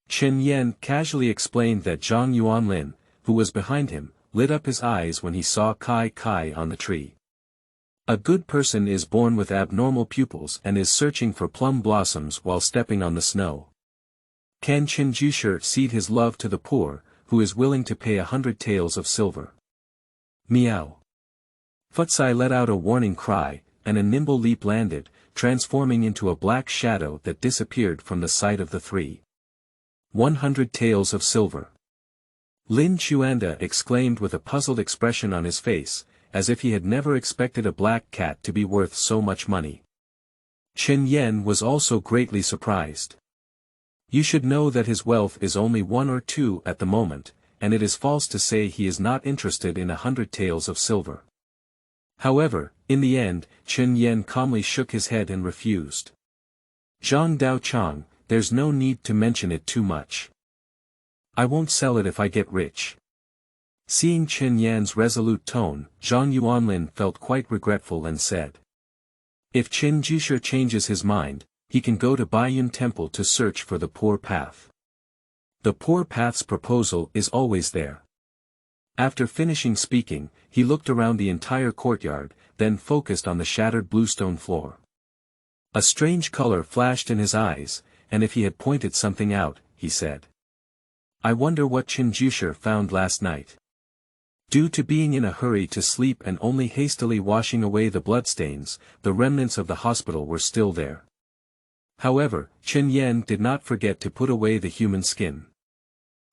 Speaker 1: Chen Yan casually explained that Zhang Yuanlin, who was behind him, lit up his eyes when he saw Kai Kai on the tree. A good person is born with abnormal pupils and is searching for plum blossoms while stepping on the snow. Can Chen Jusher cede his love to the poor, who is willing to pay 100 taels of silver? Meow. Fatsai let out a warning cry, and a nimble leap landed, transforming into a black shadow that disappeared from the sight of the three. 100 taels of silver. Lin Chuanda exclaimed with a puzzled expression on his face, as if he had never expected a black cat to be worth so much money. Chen Yan was also greatly surprised. You should know that his wealth is only 1 or 2 at the moment, and it is false to say he is not interested in 100 taels of silver. However, in the end, Chen Yan calmly shook his head and refused. Zhang Daochang, there's no need to mention it too much. I won't sell it if I get rich. Seeing Chen Yan's resolute tone, Zhang Yuanlin felt quite regretful and said. If Chen Jishe changes his mind, he can go to Baiyun Temple to search for the poor path. The poor path's proposal is always there. After finishing speaking, he looked around the entire courtyard, then focused on the shattered bluestone floor. A strange color flashed in his eyes, and if he had pointed something out, he said. I wonder what Chen Jishe found last night. Due to being in a hurry to sleep and only hastily washing away the bloodstains, the remnants of the hospital were still there. However, Chen Yan did not forget to put away the human skin.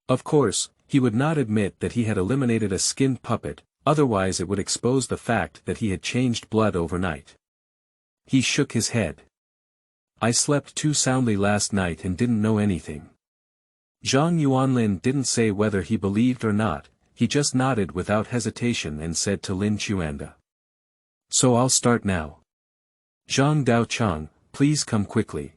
Speaker 1: Of course, he would not admit that he had eliminated a skinned puppet, otherwise it would expose the fact that he had changed blood overnight. He shook his head. I slept too soundly last night and didn't know anything. Zhang Yuanlin didn't say whether he believed or not, he just nodded without hesitation and said to Lin Chuanda. So I'll start now. Zhang Daochang, please come quickly.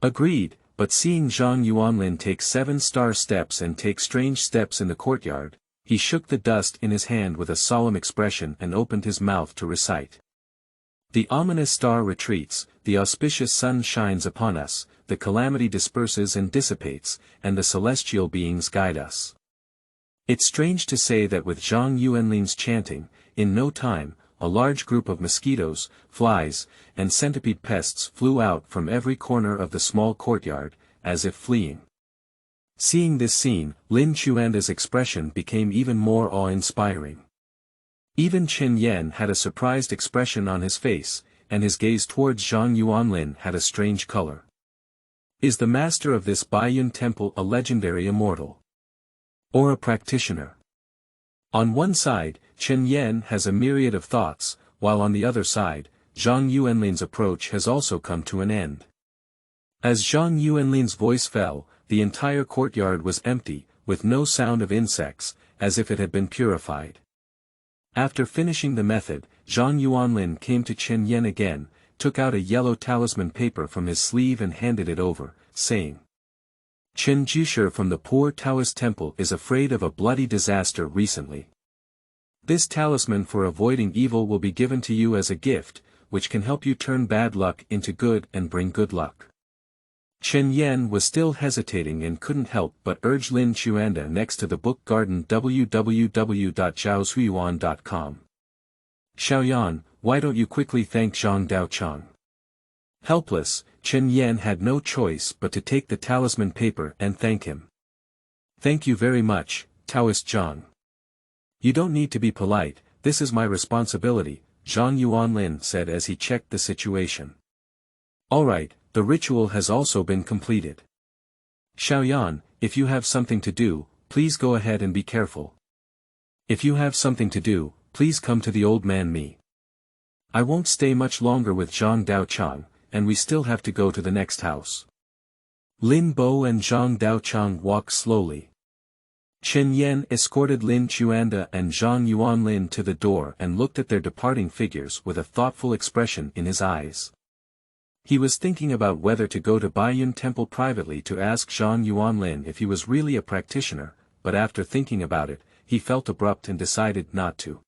Speaker 1: Agreed, but seeing Zhang Yuanlin take 7-star steps and take strange steps in the courtyard, he shook the dust in his hand with a solemn expression and opened his mouth to recite. The ominous star retreats, the auspicious sun shines upon us, the calamity disperses and dissipates, and the celestial beings guide us. It's strange to say that with Zhang Yuanlin's chanting, in no time, a large group of mosquitoes, flies, and centipede pests flew out from every corner of the small courtyard, as if fleeing. Seeing this scene, Lin Chuanda's expression became even more awe-inspiring. Even Chen Yan had a surprised expression on his face, and his gaze towards Zhang Yuanlin had a strange color. Is the master of this Baiyun temple a legendary immortal? Or a practitioner? On one side, Chen Yan has a myriad of thoughts, while on the other side, Zhang Yuanlin's approach has also come to an end. As Zhang Yuanlin's voice fell, the entire courtyard was empty, with no sound of insects, as if it had been purified. After finishing the method, Zhang Yuanlin came to Chen Yan again, took out a yellow talisman paper from his sleeve and handed it over, saying, Chen Jishe from the poor Taoist temple is afraid of a bloody disaster recently. This talisman for avoiding evil will be given to you as a gift, which can help you turn bad luck into good and bring good luck. Chen Yan was still hesitating and couldn't help but urge Lin Chuanda next to the book garden www.zhaosuiyuan.com. Xiaoyan, why don't you quickly thank Zhang Daochang? Helpless, Chen Yan had no choice but to take the talisman paper and thank him. Thank you very much, Taoist Zhang. You don't need to be polite, this is my responsibility, Zhang Yuanlin said as he checked the situation. Alright, the ritual has also been completed. Xiaoyan, if you have something to do, please go ahead and be careful. If you have something to do, please come to the old man me. I won't stay much longer with Zhang Daochang, and we still have to go to the next house. Lin Bo and Zhang Daochang walked slowly. Chen Yan escorted Lin Chuanda and Zhang Yuanlin to the door and looked at their departing figures with a thoughtful expression in his eyes. He was thinking about whether to go to Baiyun Temple privately to ask Zhang Yuanlin if he was really a practitioner, but after thinking about it, he felt abrupt and decided not to.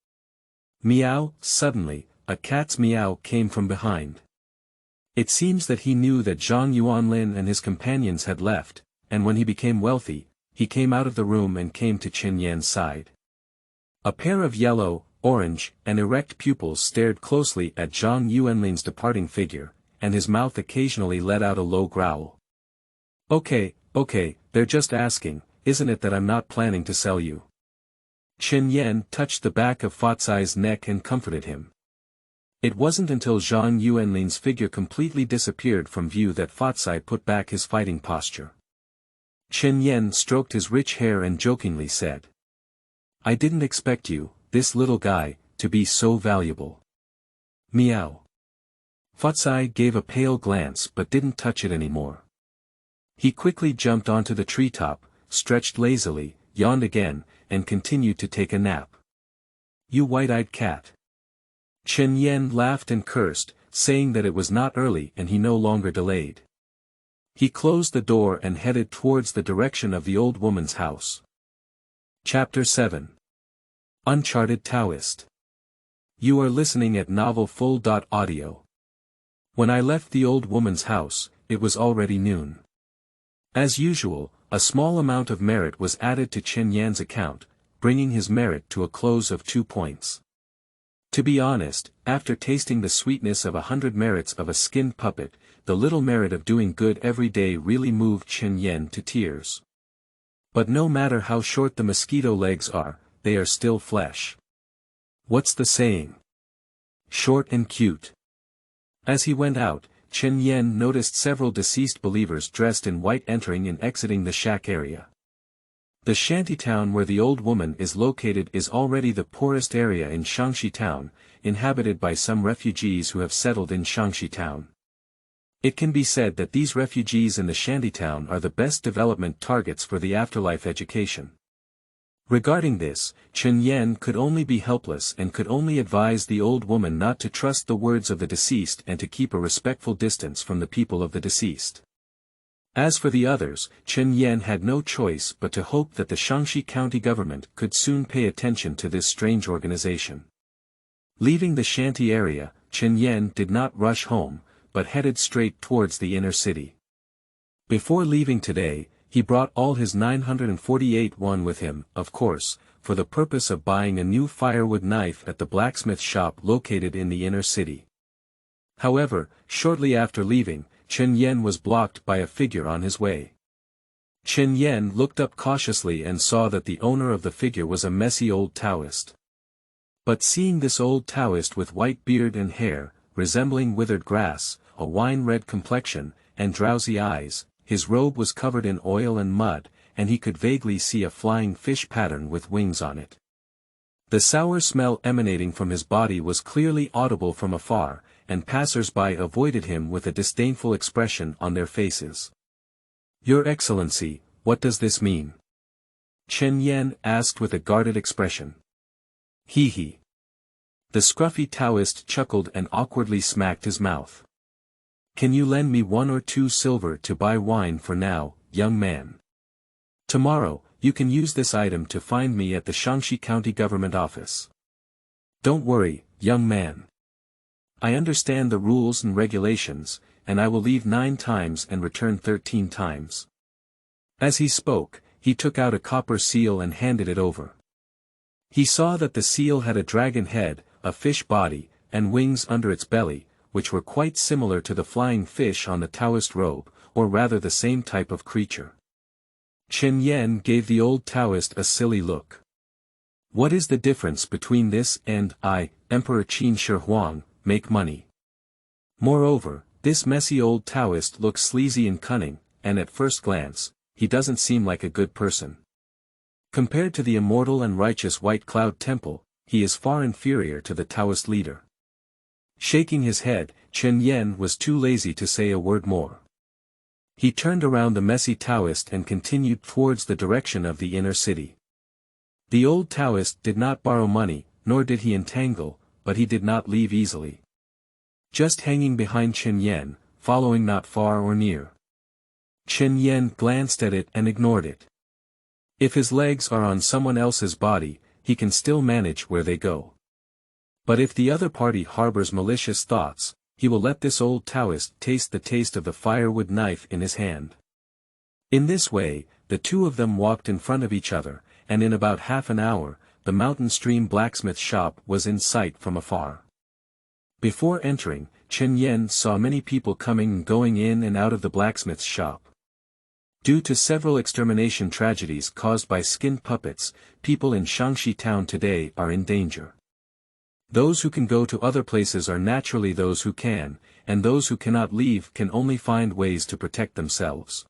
Speaker 1: Meow, suddenly, a cat's meow came from behind. It seems that he knew that Zhang Yuanlin and his companions had left, and when he became wealthy, he came out of the room and came to Chen Yan's side. A pair of yellow, orange, and erect pupils stared closely at Zhang Yuanlin's departing figure, and his mouth occasionally let out a low growl. Okay, they're just asking, isn't it that I'm not planning to sell you? Chen Yan touched the back of Fatsai's neck and comforted him. It wasn't until Zhang Yuanlin's figure completely disappeared from view that Fatsai put back his fighting posture. Chen Yan stroked his rich hair and jokingly said. I didn't expect you, this little guy, to be so valuable. Meow. Fatsai gave a pale glance but didn't touch it anymore. He quickly jumped onto the treetop, stretched lazily, yawned again, and continued to take a nap. "You white-eyed cat." Chen Yan laughed and cursed, saying that it was not early and he no longer delayed. He closed the door and headed towards the direction of the old woman's house. Chapter 7. Uncharted Taoist. You are listening at novelfull.audio. When I left the old woman's house, it was already noon. As usual, a small amount of merit was added to Chen Yan's account, bringing his merit to a close of 2 points. To be honest, after tasting the sweetness of 100 merits of a skinned puppet, the little merit of doing good every day really moved Chen Yan to tears. But no matter how short the mosquito legs are, they are still flesh. What's the saying? Short and cute. As he went out, Chen Yan noticed several deceased believers dressed in white entering and exiting the shack area. The shantytown where the old woman is located is already the poorest area in Xiangxi town, inhabited by some refugees who have settled in Xiangxi town. It can be said that these refugees in the shantytown are the best development targets for the afterlife education. Regarding this, Chen Yan could only be helpless and could only advise the old woman not to trust the words of the deceased and to keep a respectful distance from the people of the deceased. As for the others, Chen Yan had no choice but to hope that the Xiangxi county government could soon pay attention to this strange organization. Leaving the shanty area, Chen Yan did not rush home, but headed straight towards the inner city. Before leaving today, he brought all his 948 won with him, of course, for the purpose of buying a new firewood knife at the blacksmith shop located in the inner city. However, shortly after leaving, Chen Yan was blocked by a figure on his way. Chen Yan looked up cautiously and saw that the owner of the figure was a messy old Taoist. But seeing this old Taoist with white beard and hair, resembling withered grass, a wine-red complexion, and drowsy eyes, his robe was covered in oil and mud, and he could vaguely see a flying fish pattern with wings on it. The sour smell emanating from his body was clearly audible from afar, and passers-by avoided him with a disdainful expression on their faces. "Your Excellency, what does this mean?" Chen Yan asked with a guarded expression. "He." The scruffy Taoist chuckled and awkwardly smacked his mouth. "Can you lend me 1 or 2 silver to buy wine for now, young man? Tomorrow, you can use this item to find me at the Xiangxi County Government Office. Don't worry, young man. I understand the rules and regulations, and I will leave 9 times and return 13 times. As he spoke, he took out a copper seal and handed it over. He saw that the seal had a dragon head, a fish body, and wings under its belly, which were quite similar to the flying fish on the Taoist robe, or rather the same type of creature. Chen Yan gave the old Taoist a silly look. "What is the difference between this and I, Emperor Qin Shi Huang, make money? Moreover, this messy old Taoist looks sleazy and cunning, and at first glance, he doesn't seem like a good person. Compared to the immortal and righteous White Cloud Temple, he is far inferior to the Taoist leader." Shaking his head, Chen Yan was too lazy to say a word more. He turned around the messy Taoist and continued towards the direction of the inner city. The old Taoist did not borrow money, nor did he entangle, but he did not leave easily. Just hanging behind Chen Yan, following not far or near. Chen Yan glanced at it and ignored it. If his legs are on someone else's body, he can still manage where they go. But if the other party harbors malicious thoughts, he will let this old Taoist taste the taste of the firewood knife in his hand. In this way, the two of them walked in front of each other, and in about half an hour, the mountain stream blacksmith shop was in sight from afar. Before entering, Chen Yan saw many people coming and going in and out of the blacksmith's shop. Due to several extermination tragedies caused by skinned puppets, people in Xiangxi town today are in danger. Those who can go to other places are naturally those who can, and those who cannot leave can only find ways to protect themselves.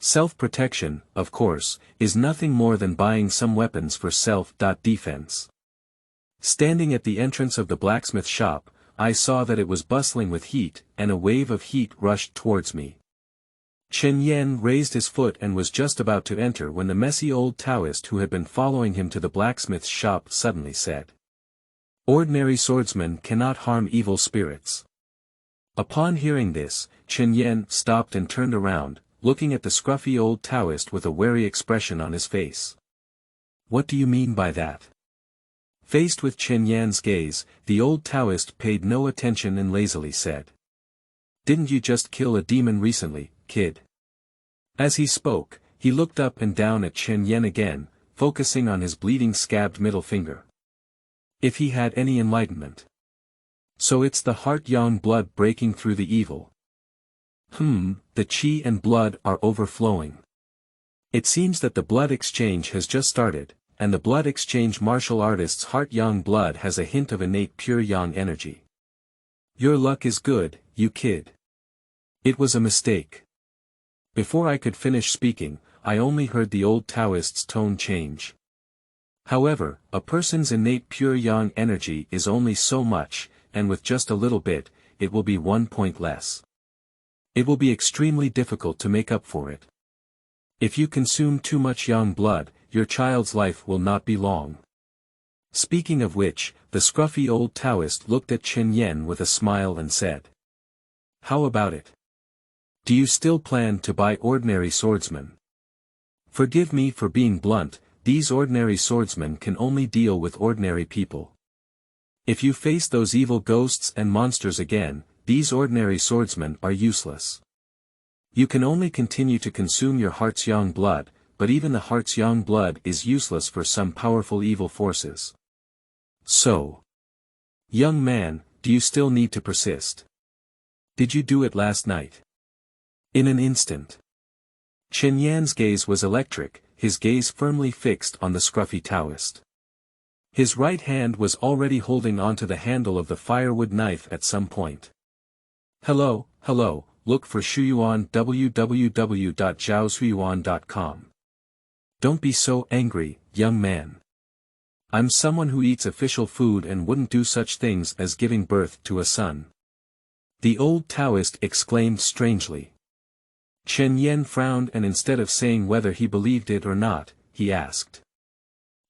Speaker 1: Self-protection, of course, is nothing more than buying some weapons for self-defense. Standing at the entrance of the blacksmith shop, I saw that it was bustling with heat, and a wave of heat rushed towards me. Chen Yan raised his foot and was just about to enter when the messy old Taoist who had been following him to the blacksmith's shop suddenly said, "Ordinary swordsmen cannot harm evil spirits." Upon hearing this, Chen Yan stopped and turned around, looking at the scruffy old Taoist with a wary expression on his face. "What do you mean by that?" Faced with Chen Yan's gaze, the old Taoist paid no attention and lazily said, "Didn't you just kill a demon recently, kid?" As he spoke, he looked up and down at Chen Yan again, focusing on his bleeding scabbed middle finger. If he had any enlightenment. So it's the heart-yang blood breaking through the evil. The qi and blood are overflowing. It seems that the blood exchange has just started, and the blood exchange martial artist's heart-yang blood has a hint of innate pure yang energy. Your luck is good, you kid. It was a mistake. Before I could finish speaking, I only heard the old Taoist's tone change. However, a person's innate pure yang energy is only so much, and with just a little bit, it will be 1 point less. It will be extremely difficult to make up for it. If you consume too much yang blood, your child's life will not be long. Speaking of which, the scruffy old Taoist looked at Chen Yan with a smile and said, "How about it? Do you still plan to buy ordinary swordsmen? Forgive me for being blunt, these ordinary swordsmen can only deal with ordinary people. If you face those evil ghosts and monsters again, these ordinary swordsmen are useless. You can only continue to consume your heart's yang blood, but even the heart's yang blood is useless for some powerful evil forces. So, young man, do you still need to persist? Did you do it last night?" In an instant. Chen Yan's gaze was electric, his gaze firmly fixed on the scruffy Taoist. His right hand was already holding onto the handle of the firewood knife at some point. Hello, look for Shuyuan www.zhaoshuyuan.com. Don't be so angry, young man. I'm someone who eats official food and wouldn't do such things as giving birth to a son. The old Taoist exclaimed strangely. Chen Yan frowned and instead of saying whether he believed it or not, he asked.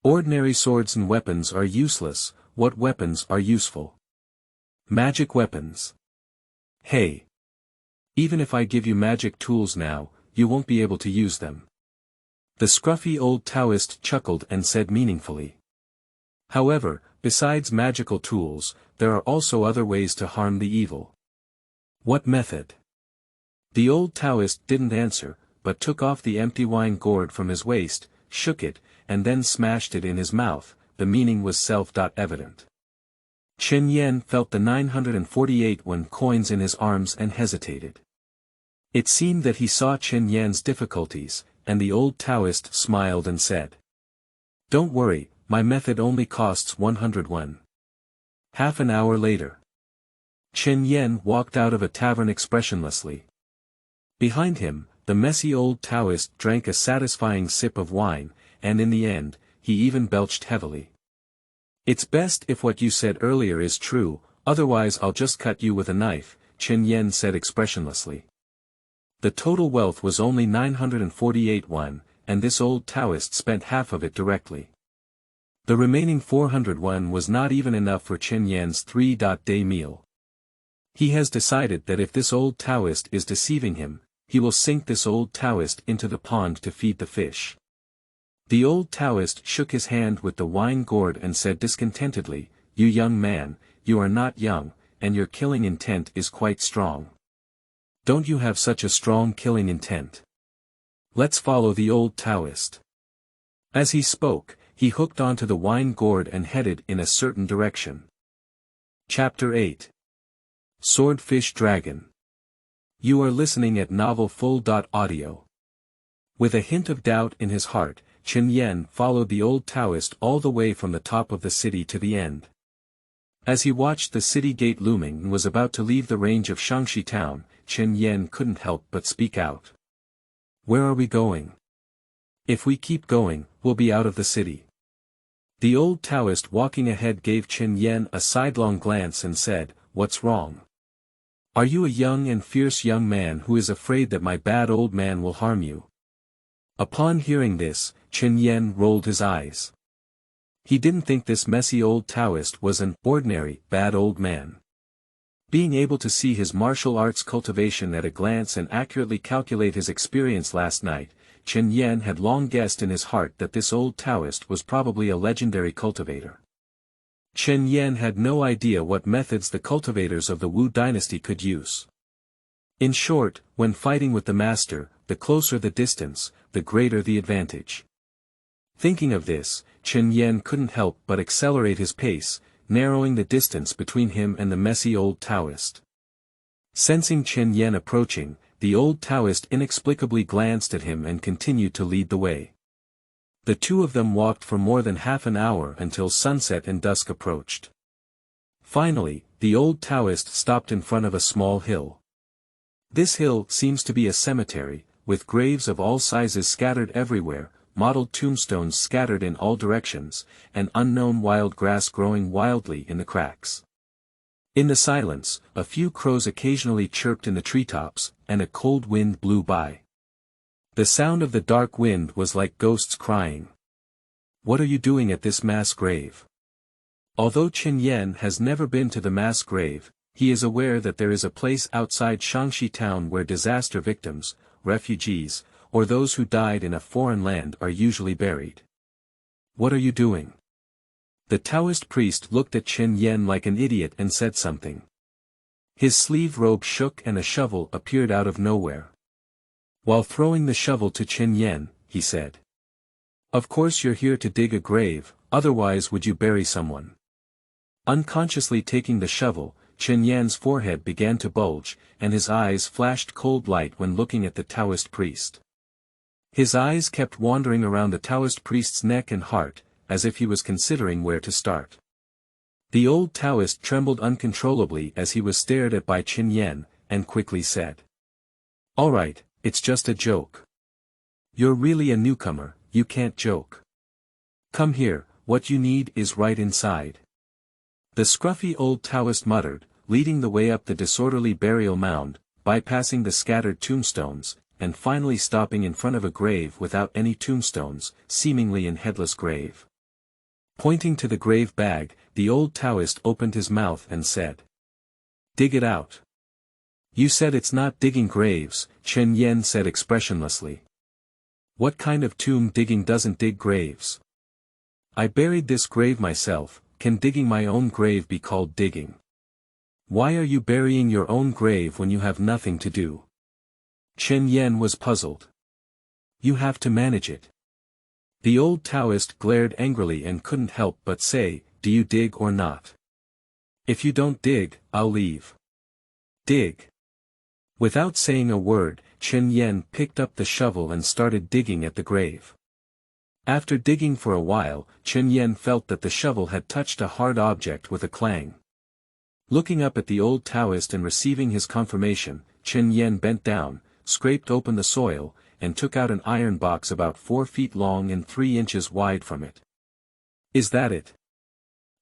Speaker 1: Ordinary swords and weapons are useless, what weapons are useful? Magic weapons. Hey. Even if I give you magic tools now, you won't be able to use them. The scruffy old Taoist chuckled and said meaningfully. However, besides magical tools, there are also other ways to harm the evil. What method? The old Taoist didn't answer, but took off the empty wine gourd from his waist, shook it, and then smashed it in his mouth. The meaning was self-evident. Chen Yan felt the 948 yuan coins in his arms and hesitated. It seemed that he saw Chen Yan's difficulties, and the old Taoist smiled and said. Don't worry, my method only costs 100 yuan. Half an hour later. Chen Yan walked out of a tavern expressionlessly. Behind him, the messy old Taoist drank a satisfying sip of wine, and in the end, he even belched heavily. It's best if what you said earlier is true, otherwise I'll just cut you with a knife, Chen Yan said expressionlessly. The total wealth was only 948 yuan, and this old Taoist spent half of it directly. The remaining 400 yuan was not even enough for Chen Yan's 3-day meal. He has decided that if this old Taoist is deceiving him, he will sink this old Taoist into the pond to feed the fish. The old Taoist shook his hand with the wine gourd and said discontentedly, You young man, you are not young, and your killing intent is quite strong. Don't you have such a strong killing intent? Let's follow the old Taoist. As he spoke, he hooked onto the wine gourd and headed in a certain direction. Chapter 8. Swordfish Dragon. You are listening at novelfull.audio. With a hint of doubt in his heart, Chen Yan followed the old Taoist all the way from the top of the city to the end. As he watched the city gate looming and was about to leave the range of Xiangxi town, Chen Yan couldn't help but speak out. Where are we going? If we keep going, we'll be out of the city. The old Taoist walking ahead gave Chen Yan a sidelong glance and said, What's wrong? Are you a young and fierce young man who is afraid that my bad old man will harm you? Upon hearing this, Chen Yan rolled his eyes. He didn't think this messy old Taoist was an ordinary, bad old man. Being able to see his martial arts cultivation at a glance and accurately calculate his experience last night, Chen Yan had long guessed in his heart that this old Taoist was probably a legendary cultivator. Chen Yan had no idea what methods the cultivators of the Wu dynasty could use. In short, when fighting with the master, the closer the distance, the greater the advantage. Thinking of this, Chen Yan couldn't help but accelerate his pace, narrowing the distance between him and the messy old Taoist. Sensing Chen Yan approaching, the old Taoist inexplicably glanced at him and continued to lead the way. The two of them walked for more than half an hour until sunset and dusk approached. Finally, the old Taoist stopped in front of a small hill. This hill seems to be a cemetery, with graves of all sizes scattered everywhere, mottled tombstones scattered in all directions, and unknown wild grass growing wildly in the cracks. In the silence, a few crows occasionally chirped in the treetops, and a cold wind blew by. The sound of the dark wind was like ghosts crying. What are you doing at this mass grave? Although Chen Yan has never been to the mass grave, he is aware that there is a place outside Xiangxi town where disaster victims, refugees, or those who died in a foreign land are usually buried. What are you doing? The Taoist priest looked at Chen Yan like an idiot and said something. His sleeve robe shook and a shovel appeared out of nowhere. While throwing the shovel to Chen Yan, he said, "Of course you're here to dig a grave, otherwise would you bury someone?" Unconsciously taking the shovel, Chen Yan's forehead began to bulge, and his eyes flashed cold light when looking at the Taoist priest. His eyes kept wandering around the Taoist priest's neck and heart, as if he was considering where to start. The old Taoist trembled uncontrollably as he was stared at by Chen Yan, and quickly said, "All right, it's just a joke. You're really a newcomer, you can't joke. Come here, what you need is right inside." The scruffy old Taoist muttered, leading the way up the disorderly burial mound, bypassing the scattered tombstones, and finally stopping in front of a grave without any tombstones, seemingly an headless grave. Pointing to the grave bag, the old Taoist opened his mouth and said, "Dig it out." "You said it's not digging graves," Chen Yan said expressionlessly. "What kind of tomb digging doesn't dig graves? I buried this grave myself, can digging my own grave be called digging? Why are you burying your own grave when you have nothing to do?" Chen Yan was puzzled. "You have to manage it." The old Taoist glared angrily and couldn't help but say, "Do you dig or not? If you don't dig, I'll leave." "Dig." Without saying a word, Chen Yan picked up the shovel and started digging at the grave. After digging for a while, Chen Yan felt that the shovel had touched a hard object with a clang. Looking up at the old Taoist and receiving his confirmation, Chen Yan bent down, scraped open the soil, and took out an iron box about 4 feet long and 3 inches wide from it. "Is that it?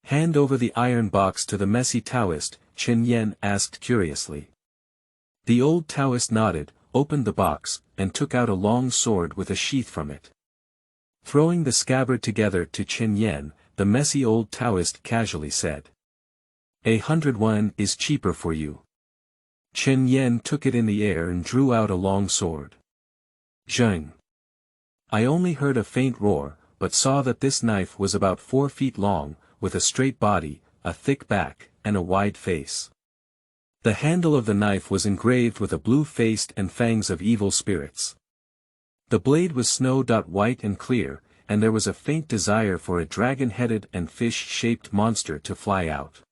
Speaker 1: Hand over the iron box to the messy Taoist," Chen Yan asked curiously. The old Taoist nodded, opened the box, and took out a long sword with a sheath from it. Throwing the scabbard together to Chen Yan, the messy old Taoist casually said, "100 is cheaper for you." Chen Yan took it in the air and drew out a long sword. Zheng. I only heard a faint roar, but saw that this knife was about 4 feet long, with a straight body, a thick back, and a wide face. The handle of the knife was engraved with a blue-faced and fangs of evil spirits. The blade was snow-white and clear, and there was a faint desire for a dragon-headed and fish-shaped monster to fly out.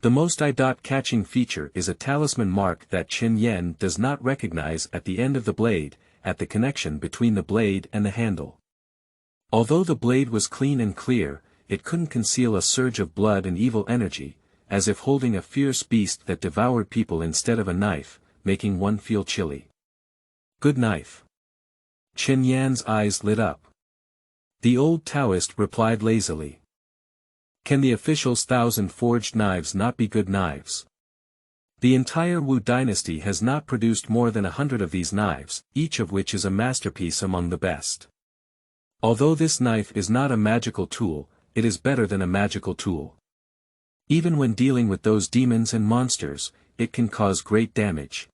Speaker 1: The most eye-catching feature is a talisman mark that Chen Yan does not recognize at the end of the blade, at the connection between the blade and the handle. Although the blade was clean and clear, it couldn't conceal a surge of blood and evil energy, as if holding a fierce beast that devoured people instead of a knife, making one feel chilly. "Good knife." Chen Yan's eyes lit up. The old Taoist replied lazily. "Can the officials' 1,000 forged knives not be good knives?" The entire Wu dynasty has not produced more than 100 of these knives, each of which is a masterpiece among the best. Although this knife is not a magical tool, it is better than a magical tool. Even when dealing with those demons and monsters, it can cause great damage.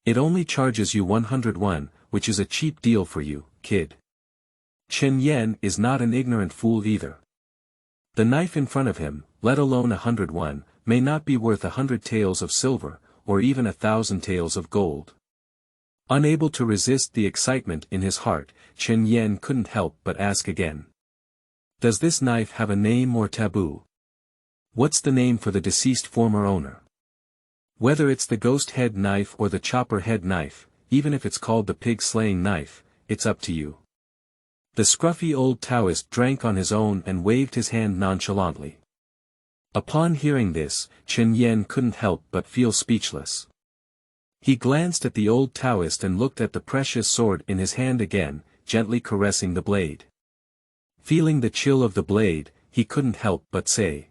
Speaker 1: It only charges you 101, which is a cheap deal for you, kid. Chen Yan is not an ignorant fool either. The knife in front of him, let alone 101, may not be worth 100 taels of silver, or even 1,000 taels of gold. Unable to resist the excitement in his heart, Chen Yan couldn't help but ask again. Does this knife have a name or taboo? What's the name for the deceased former owner? Whether it's the ghost head knife or the chopper head knife, even if it's called the pig slaying knife, it's up to you. The scruffy old Taoist drank on his own and waved his hand nonchalantly. Upon hearing this, Chen Yan couldn't help but feel speechless. He glanced at the old Taoist and looked at the precious sword in his hand again, gently caressing the blade. Feeling the chill of the blade, he couldn't help but say.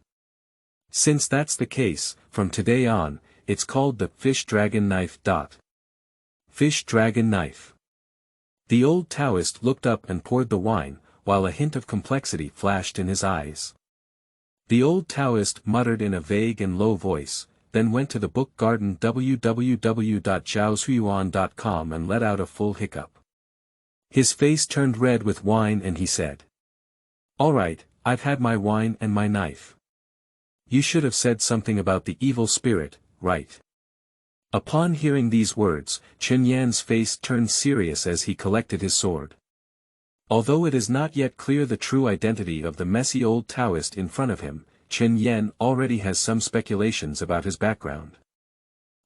Speaker 1: Since that's the case, from today on, it's called the fish dragon knife. Fish dragon knife. The old Taoist looked up and poured the wine, while a hint of complexity flashed in his eyes. The old Taoist muttered in a vague and low voice, then went to the book garden www.zhaosuiyuan.com and let out a full hiccup. His face turned red with wine and he said. All right, I've had my wine and my knife. You should have said something about the evil spirit, right? Upon hearing these words, Chen Yan's face turned serious as he collected his sword. Although it is not yet clear the true identity of the messy old Taoist in front of him, Chen Yan already has some speculations about his background.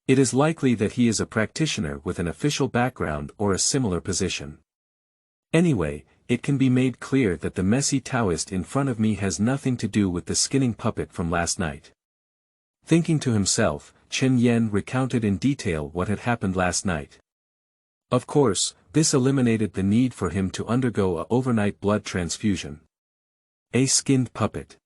Speaker 1: It is likely that he is a practitioner with an official background or a similar position. Anyway, it can be made clear that the messy Taoist in front of me has nothing to do with the skinning puppet from last night. Thinking to himself, Chen Yan recounted in detail what had happened last night. Of course, this eliminated the need for him to undergo a overnight blood transfusion. A skinned puppet.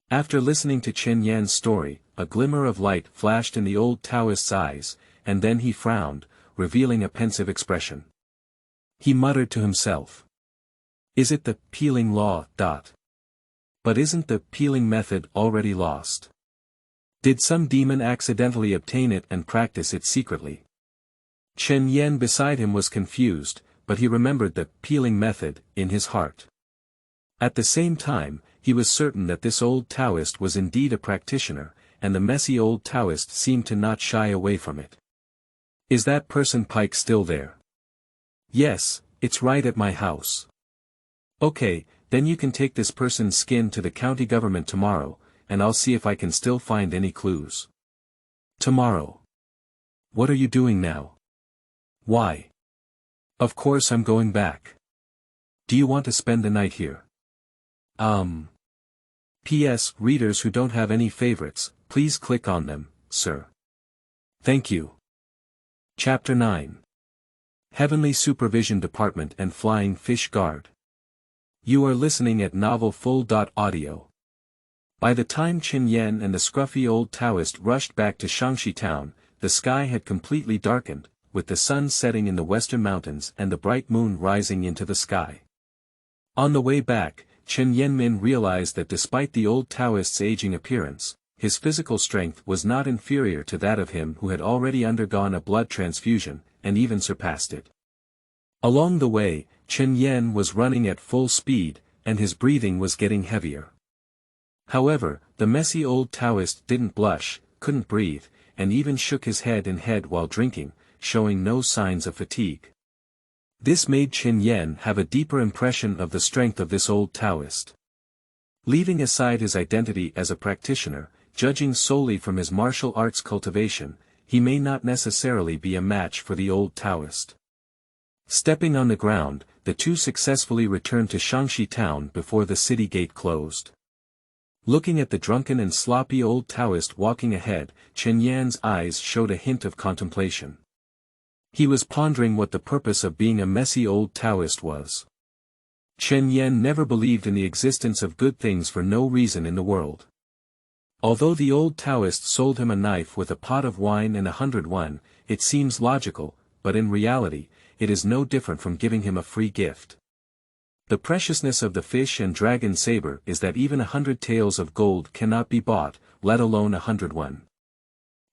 Speaker 1: After listening to Chen Yan's story, a glimmer of light flashed in the old Taoist's eyes, and then he frowned, revealing a pensive expression. He muttered to himself. Is it the peeling law? But isn't the peeling method already lost? Did some demon accidentally obtain it and practice it secretly? Chen Yan beside him was confused, but he remembered the peeling method in his heart. At the same time, he was certain that this old Taoist was indeed a practitioner, and the messy old Taoist seemed to not shy away from it. Is that person Pike still there? Yes, it's right at my house. Okay, then you can take this person's skin to the county government tomorrow, and I'll see if I can still find any clues. Tomorrow. What are you doing now? Why? Of course I'm going back. Do you want to spend the night here? P.S. Readers who don't have any favorites, please click on them, sir. Thank you. Chapter 9. Heavenly Supervision Department and Flying Fish Guard. You are listening at novelfull.audio. By the time Chen Yan and the scruffy old Taoist rushed back to Xiangxi town, the sky had completely darkened, with the sun setting in the western mountains and the bright moon rising into the sky. On the way back, Chen Yanmin realized that despite the old Taoist's aging appearance, his physical strength was not inferior to that of him who had already undergone a blood transfusion, and even surpassed it. Along the way, Chen Yan was running at full speed, and his breathing was getting heavier. However, the messy old Taoist didn't blush, couldn't breathe, and even shook his head while drinking, showing no signs of fatigue. This made Chen Yan have a deeper impression of the strength of this old Taoist. Leaving aside his identity as a practitioner, judging solely from his martial arts cultivation, he may not necessarily be a match for the old Taoist. Stepping on the ground, the two successfully returned to Xiangxi town before the city gate closed. Looking at the drunken and sloppy old Taoist walking ahead, Chen Yan's eyes showed a hint of contemplation. He was pondering what the purpose of being a messy old Taoist was. Chen Yan never believed in the existence of good things for no reason in the world. Although the old Taoist sold him a knife with a pot of wine and 101, it seems logical, but in reality, it is no different from giving him a free gift. The preciousness of the fish and dragon saber is that even 100 taels of gold cannot be bought, let alone 101.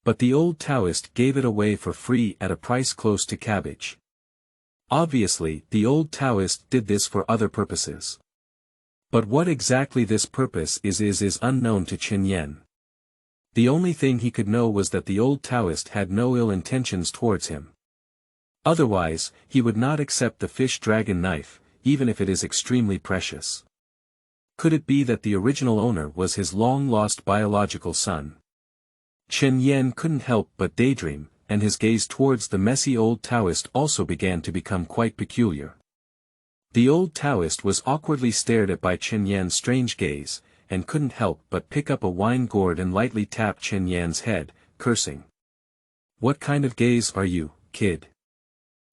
Speaker 1: But the old Taoist gave it away for free at a price close to cabbage. Obviously, the old Taoist did this for other purposes. But what exactly this purpose is unknown to Chen Yan. The only thing he could know was that the old Taoist had no ill intentions towards him. Otherwise, he would not accept the fish-dragon knife, even if it is extremely precious. Could it be that the original owner was his long-lost biological son? Chen Yan couldn't help but daydream, and his gaze towards the messy old Taoist also began to become quite peculiar. The old Taoist was awkwardly stared at by Chen Yan's strange gaze, and couldn't help but pick up a wine gourd and lightly tap Chen Yan's head, cursing. "What kind of gaze are you, kid?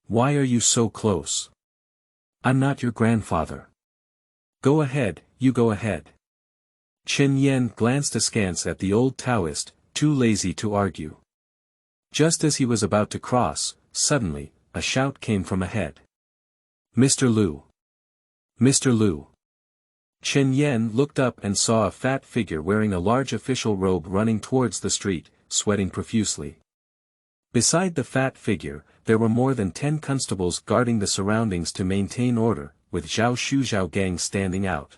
Speaker 1: Why are you so close? I'm not your grandfather. Go ahead, you go ahead." Chen Yan glanced askance at the old Taoist, too lazy to argue. Just as he was about to cross, suddenly, a shout came from ahead. "Mr. Liu! Mr. Liu!" Chen Yan looked up and saw a fat figure wearing a large official robe running towards the street, sweating profusely. Beside the fat figure, there were more than 10 constables guarding the surroundings to maintain order, with Xiao Gang standing out.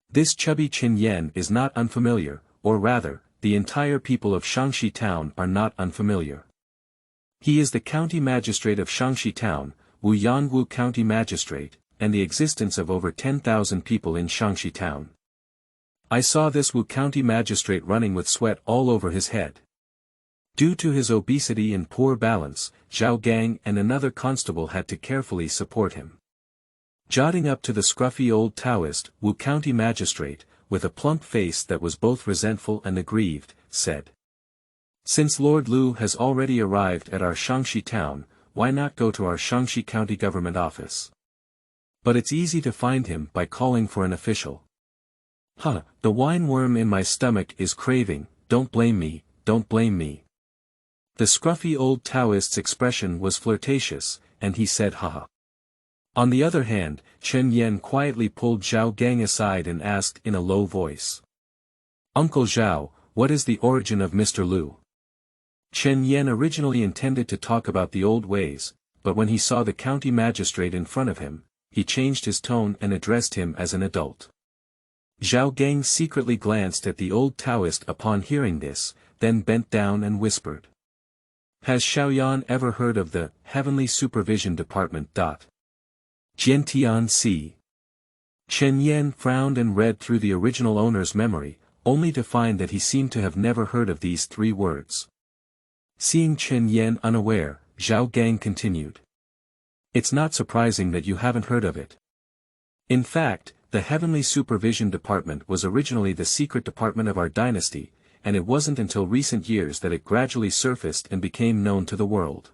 Speaker 1: This chubby Chen Yan is not unfamiliar, or rather, the entire people of Xiangxi town are not unfamiliar. He is the county magistrate of Xiangxi town, Wu County Magistrate, and the existence of over 10,000 people in Xiangxi town. I saw this Wu County Magistrate running with sweat all over his head. Due to his obesity and poor balance, Zhao Gang and another constable had to carefully support him. Jotting up to the scruffy old Taoist, Wu County Magistrate, with a plump face that was both resentful and aggrieved, said. "Since Lord Liu has already arrived at our Xiangxi town, why not go to our Xiangxi County Government office? But it's easy to find him by calling for an official." "Huh, the wine worm in my stomach is craving, don't blame me, don't blame me." The scruffy old Taoist's expression was flirtatious, and he said haha. On the other hand, Chen Yan quietly pulled Zhao Gang aside and asked in a low voice. "Uncle Zhao, what is the origin of Mr. Liu?" Chen Yan originally intended to talk about the old ways, but when he saw the county magistrate in front of him, he changed his tone and addressed him as an adult. Zhao Gang secretly glanced at the old Taoist upon hearing this, then bent down and whispered. "Has Xiaoyan ever heard of the Heavenly Supervision Department? Jiantian C." Chen Yan frowned and read through the original owner's memory, only to find that he seemed to have never heard of these 3 words. Seeing Chen Yan unaware, Zhao Gang continued. "It's not surprising that you haven't heard of it. In fact, the Heavenly Supervision Department was originally the secret department of our dynasty, and it wasn't until recent years that it gradually surfaced and became known to the world.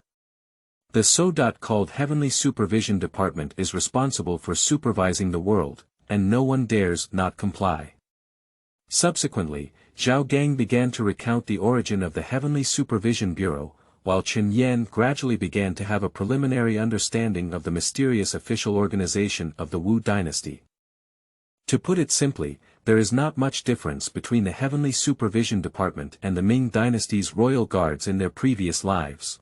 Speaker 1: The so-called Heavenly Supervision Department is responsible for supervising the world, and no one dares not comply." Subsequently, Zhao Gang began to recount the origin of the Heavenly Supervision Bureau, while Chen Yan gradually began to have a preliminary understanding of the mysterious official organization of the Wu dynasty. To put it simply, there is not much difference between the Heavenly Supervision Department and the Ming Dynasty's royal guards in their previous lives.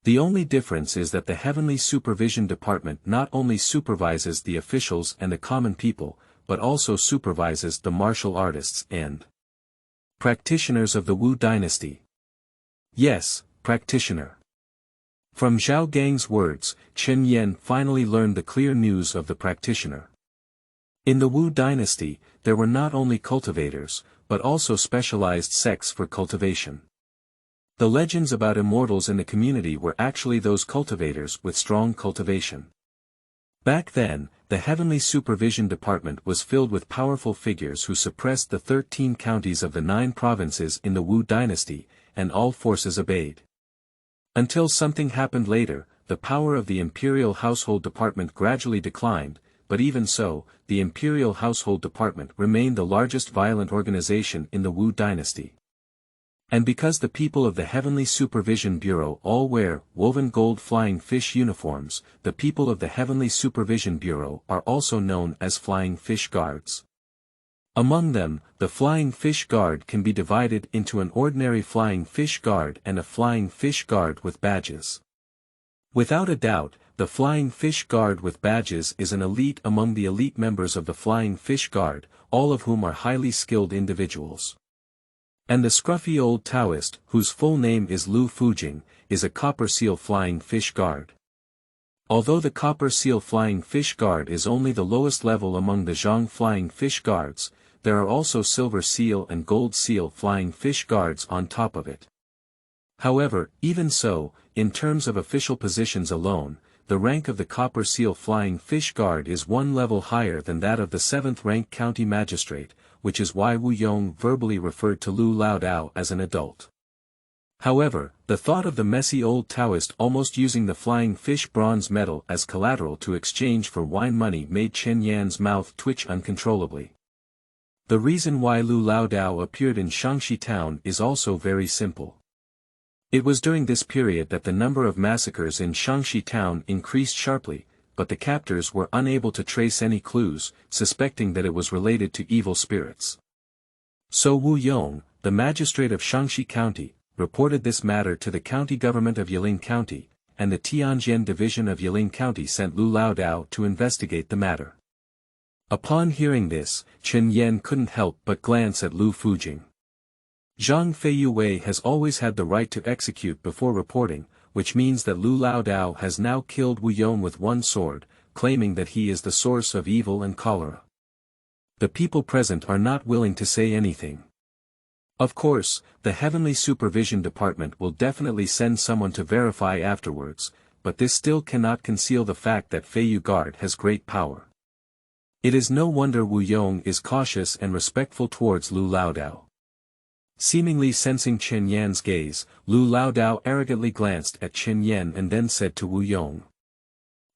Speaker 1: The only difference is that the Heavenly Supervision Department not only supervises the officials and the common people, but also supervises the martial artists and practitioners of the Wu dynasty. Yes, practitioner. From Zhao Gang's words, Chen Yan finally learned the clear news of the practitioner. In the Wu dynasty, there were not only cultivators, but also specialized sects for cultivation. The legends about immortals in the community were actually those cultivators with strong cultivation. Back then, the Heavenly Supervision Department was filled with powerful figures who suppressed the 13 counties of the 9 provinces in the Wu dynasty, and all forces obeyed. Until something happened later, the power of the Imperial Household Department gradually declined, but even so, the Imperial Household Department remained the largest violent organization in the Wu dynasty. And because the people of the Heavenly Supervision Bureau all wear woven gold flying fish uniforms, the people of the Heavenly Supervision Bureau are also known as Flying Fish Guards. Among them, the Flying Fish Guard can be divided into an ordinary Flying Fish Guard and a Flying Fish Guard with badges. Without a doubt, the Flying Fish Guard with badges is an elite among the elite members of the Flying Fish Guard, all of whom are highly skilled individuals. And the scruffy old Taoist, whose full name is Lu Fujing, is a Copper Seal Flying Fish Guard. Although the Copper Seal Flying Fish Guard is only the lowest level among the Zhang Flying Fish Guards, there are also Silver Seal and Gold Seal Flying Fish Guards on top of it. However, even so, in terms of official positions alone, the rank of the Copper Seal Flying Fish Guard is one level higher than that of the 7th rank county magistrate, which is why Wu Yong verbally referred to Lu Laodao as an adult. However, the thought of the messy old Taoist almost using the flying fish bronze medal as collateral to exchange for wine money made Chen Yan's mouth twitch uncontrollably. The reason why Lu Laodao appeared in Xiangxi town is also very simple. It was during this period that the number of massacres in Xiangxi town increased sharply, but the captors were unable to trace any clues, suspecting that it was related to evil spirits. So Wu Yong, the magistrate of Xiangxi County, reported this matter to the county government of Yiling County, and the Tianjian division of Yiling County sent Lu Laodao to investigate the matter. Upon hearing this, Chen Yan couldn't help but glance at Lu Fujing. Zhang Feiyuwei has always had the right to execute before reporting, which means that Lu Laodao has now killed Wu Yong with one sword, claiming that he is the source of evil and cholera. The people present are not willing to say anything. Of course, the Heavenly Supervision Department will definitely send someone to verify afterwards, but this still cannot conceal the fact that Feiyu Guard has great power. It is no wonder Wu Yong is cautious and respectful towards Lu Laodao. Seemingly sensing Chen Yan's gaze, Lu Laodao arrogantly glanced at Chen Yan and then said to Wu Yong.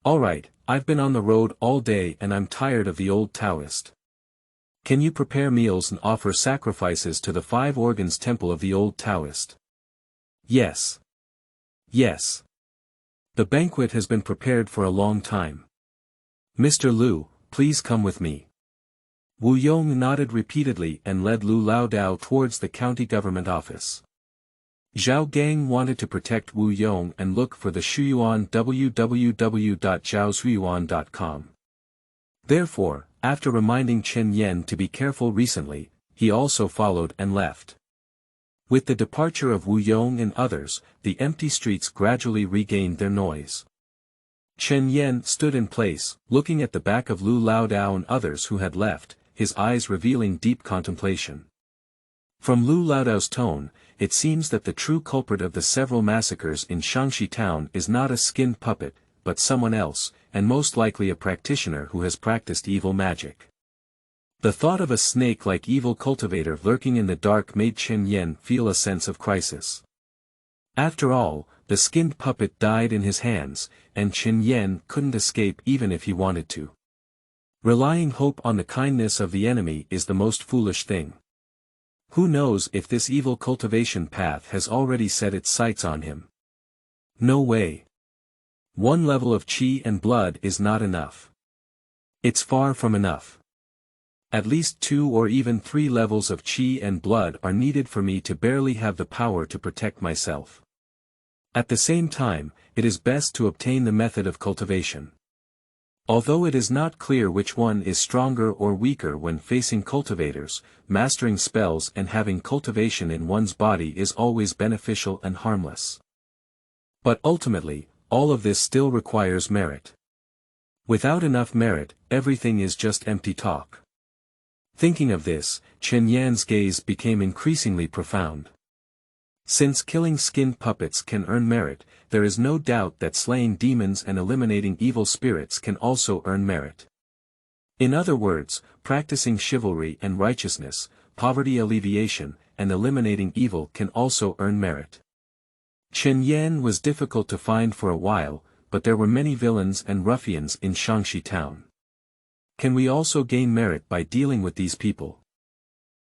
Speaker 1: "Alright, I've been on the road all day and I'm tired of the old Taoist. Can you prepare meals and offer sacrifices to the 5 organs temple of the old Taoist?" "Yes. Yes. The banquet has been prepared for a long time. Mr. Lu, please come with me." Wu Yong nodded repeatedly and led Lu Laodao towards the county government office. Zhao Gang wanted to protect Wu Yong and look for the Shuyuan www.zhaoshuyuan.com. Therefore, after reminding Chen Yan to be careful recently, he also followed and left. With the departure of Wu Yong and others, the empty streets gradually regained their noise. Chen Yan stood in place, looking at the back of Lu Laodao and others who had left, his eyes revealing deep contemplation. From Lu Laodao's tone, it seems that the true culprit of the several massacres in Xiangxi town is not a skinned puppet, but someone else, and most likely a practitioner who has practiced evil magic. The thought of a snake-like evil cultivator lurking in the dark made Chen Yan feel a sense of crisis. After all, the skinned puppet died in his hands, and Chen Yan couldn't escape even if he wanted to. Relying hope on the kindness of the enemy is the most foolish thing. Who knows if this evil cultivation path has already set its sights on him? No way. One level of qi and blood is not enough. It's far from enough. At least 2 or even 3 levels of qi and blood are needed for me to barely have the power to protect myself. At the same time, it is best to obtain the method of cultivation. Although it is not clear which one is stronger or weaker when facing cultivators, mastering spells and having cultivation in one's body is always beneficial and harmless. But ultimately, all of this still requires merit. Without enough merit, everything is just empty talk. Thinking of this, Chen Yan's gaze became increasingly profound. Since killing skinned puppets can earn merit, there is no doubt that slaying demons and eliminating evil spirits can also earn merit. In other words, practicing chivalry and righteousness, poverty alleviation, and eliminating evil can also earn merit. Chen Yan was difficult to find for a while, but there were many villains and ruffians in Xiangxi town. Can we also gain merit by dealing with these people?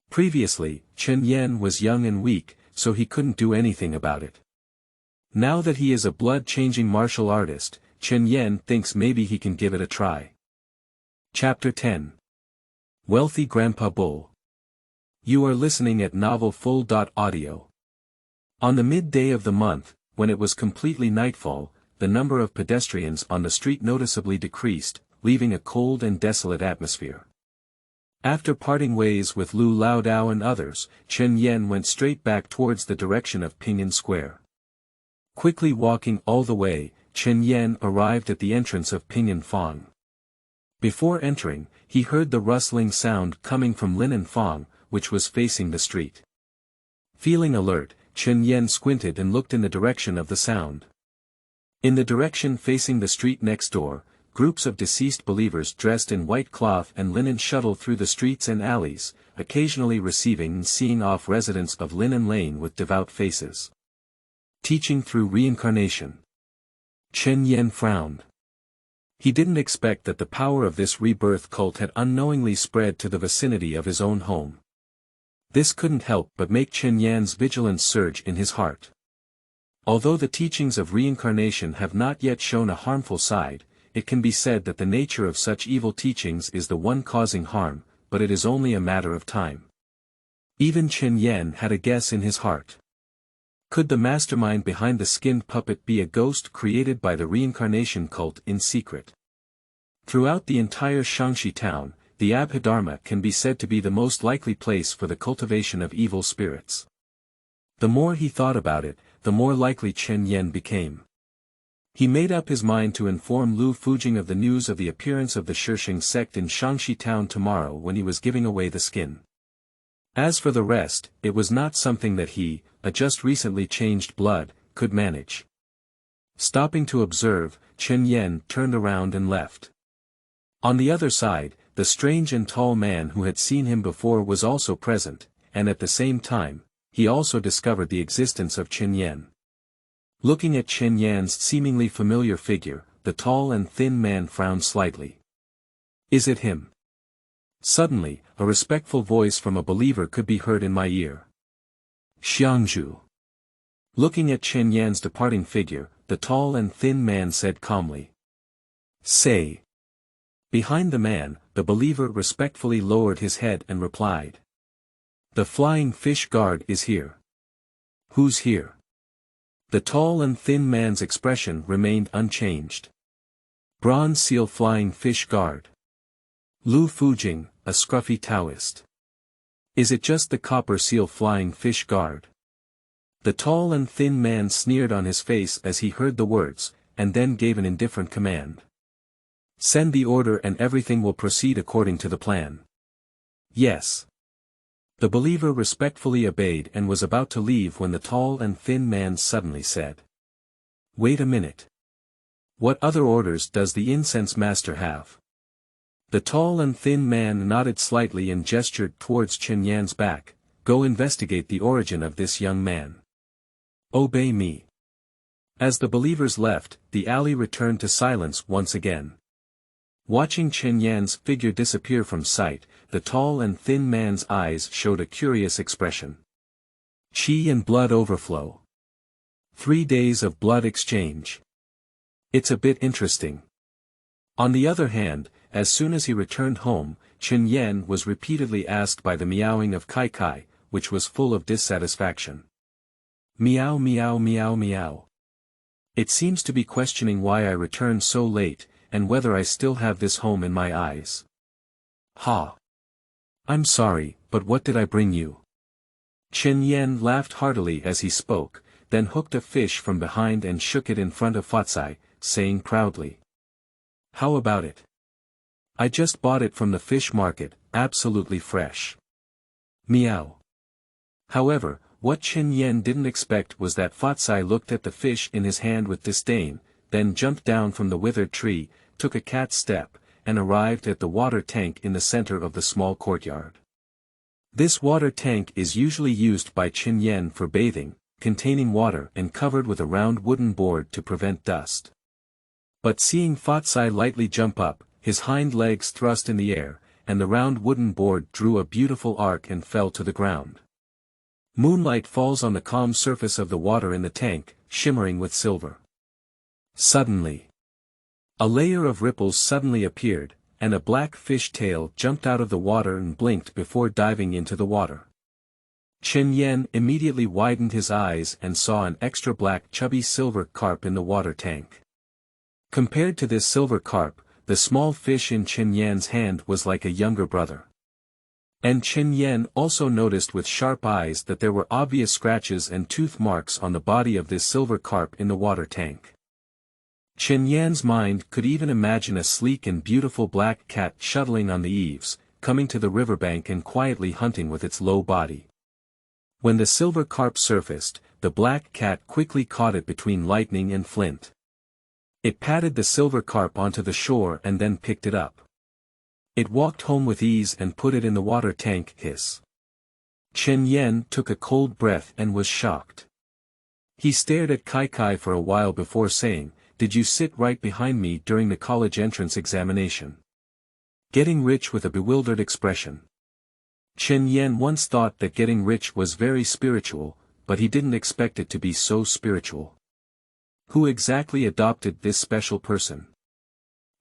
Speaker 1: Previously, Chen Yan was young and weak, so he couldn't do anything about it. Now that he is a blood-changing martial artist, Chen Yan thinks maybe he can give it a try. Chapter 10. Wealthy Grandpa Bull. You are listening at Novel Full.audio. On the midday of the month, when it was completely nightfall, the number of pedestrians on the street noticeably decreased, leaving a cold and desolate atmosphere. After parting ways with Lu Laodao and others, Chen Yan went straight back towards the direction of Pinyin Square. Quickly walking all the way, Chen Yan arrived at the entrance of Pinyin Fang. Before entering, he heard the rustling sound coming from Linen Fang, which was facing the street. Feeling alert, Chen Yan squinted and looked in the direction of the sound. In the direction facing the street next door, groups of deceased believers dressed in white cloth and linen shuttle through the streets and alleys, occasionally receiving and seeing off residents of Linen Lane with devout faces. Teaching through reincarnation. Chen Yan frowned. He didn't expect that the power of this rebirth cult had unknowingly spread to the vicinity of his own home. This couldn't help but make Chen Yan's vigilance surge in his heart. Although the teachings of reincarnation have not yet shown a harmful side, it can be said that the nature of such evil teachings is the one causing harm, but it is only a matter of time. Even Chen Yan had a guess in his heart. Could the mastermind behind the skinned puppet be a ghost created by the reincarnation cult in secret? Throughout the entire Xiangxi town, the Abhidharma can be said to be the most likely place for the cultivation of evil spirits. The more he thought about it, the more likely Chen Yan became. He made up his mind to inform Lu Fujing of the news of the appearance of the Shisheng sect in Xiangxi town tomorrow when he was giving away the skin. As for the rest, it was not something that he, a just recently changed blood, could manage. Stopping to observe, Chen Yan turned around and left. On the other side, the strange and tall man who had seen him before was also present, and at the same time, he also discovered the existence of Chen Yan. Looking at Chen Yan's seemingly familiar figure, the tall and thin man frowned slightly. Is it him? Suddenly, a respectful voice from a believer could be heard in my ear. Xiangxu. Looking at Chen Yan's departing figure, the tall and thin man said calmly. Say. Behind the man, the believer respectfully lowered his head and replied. The flying fish guard is here. Who's here? The tall and thin man's expression remained unchanged. Bronze seal flying fish guard. Lu Fujing, a scruffy Taoist. Is it just the copper seal flying fish guard? The tall and thin man sneered on his face as he heard the words, and then gave an indifferent command. Send the order and everything will proceed according to the plan. Yes. The believer respectfully obeyed and was about to leave when the tall and thin man suddenly said. Wait a minute. What other orders does the incense master have? The tall and thin man nodded slightly and gestured towards Chen Yan's back. Go investigate the origin of this young man. Obey me. As the believers left, the alley returned to silence once again. Watching Chen Yan's figure disappear from sight, the tall and thin man's eyes showed a curious expression. Qi and blood overflow. 3 days of blood exchange. It's a bit interesting. On the other hand, as soon as he returned home, Chen Yan was repeatedly asked by the meowing of Kai Kai, which was full of dissatisfaction. Meow meow meow meow. It seems to be questioning why I returned so late, and whether I still have this home in my eyes. Ha! I'm sorry, but what did I bring you? Chen Yan laughed heartily as he spoke, then hooked a fish from behind and shook it in front of Fatsai, saying proudly. How about it? I just bought it from the fish market, absolutely fresh. Meow. However, what Chen Yan didn't expect was that Fatsai looked at the fish in his hand with disdain, then jumped down from the withered tree, took a cat step, and arrived at the water tank in the center of the small courtyard. This water tank is usually used by Chen Yan for bathing, containing water and covered with a round wooden board to prevent dust. But seeing Fatsai lightly jump up, his hind legs thrust in the air, and the round wooden board drew a beautiful arc and fell to the ground. Moonlight falls on the calm surface of the water in the tank, shimmering with silver. Suddenly, a layer of ripples suddenly appeared, and a black fish tail jumped out of the water and blinked before diving into the water. Chen Yan immediately widened his eyes and saw an extra black chubby silver carp in the water tank. Compared to this silver carp, the small fish in Chen Yan's hand was like a younger brother. And Chen Yan also noticed with sharp eyes that there were obvious scratches and tooth marks on the body of this silver carp in the water tank. Chen Yan's mind could even imagine a sleek and beautiful black cat shuttling on the eaves, coming to the riverbank and quietly hunting with its low body. When the silver carp surfaced, the black cat quickly caught it between lightning and flint. It patted the silver carp onto the shore and then picked it up. It walked home with ease and put it in the water tank. Hiss. Chen Yan took a cold breath and was shocked. He stared at Kai for a while before saying, "Did you sit right behind me during the college entrance examination?" Getting rich with a bewildered expression. Chen Yan once thought that getting rich was very spiritual, but he didn't expect it to be so spiritual. Who exactly adopted this special person?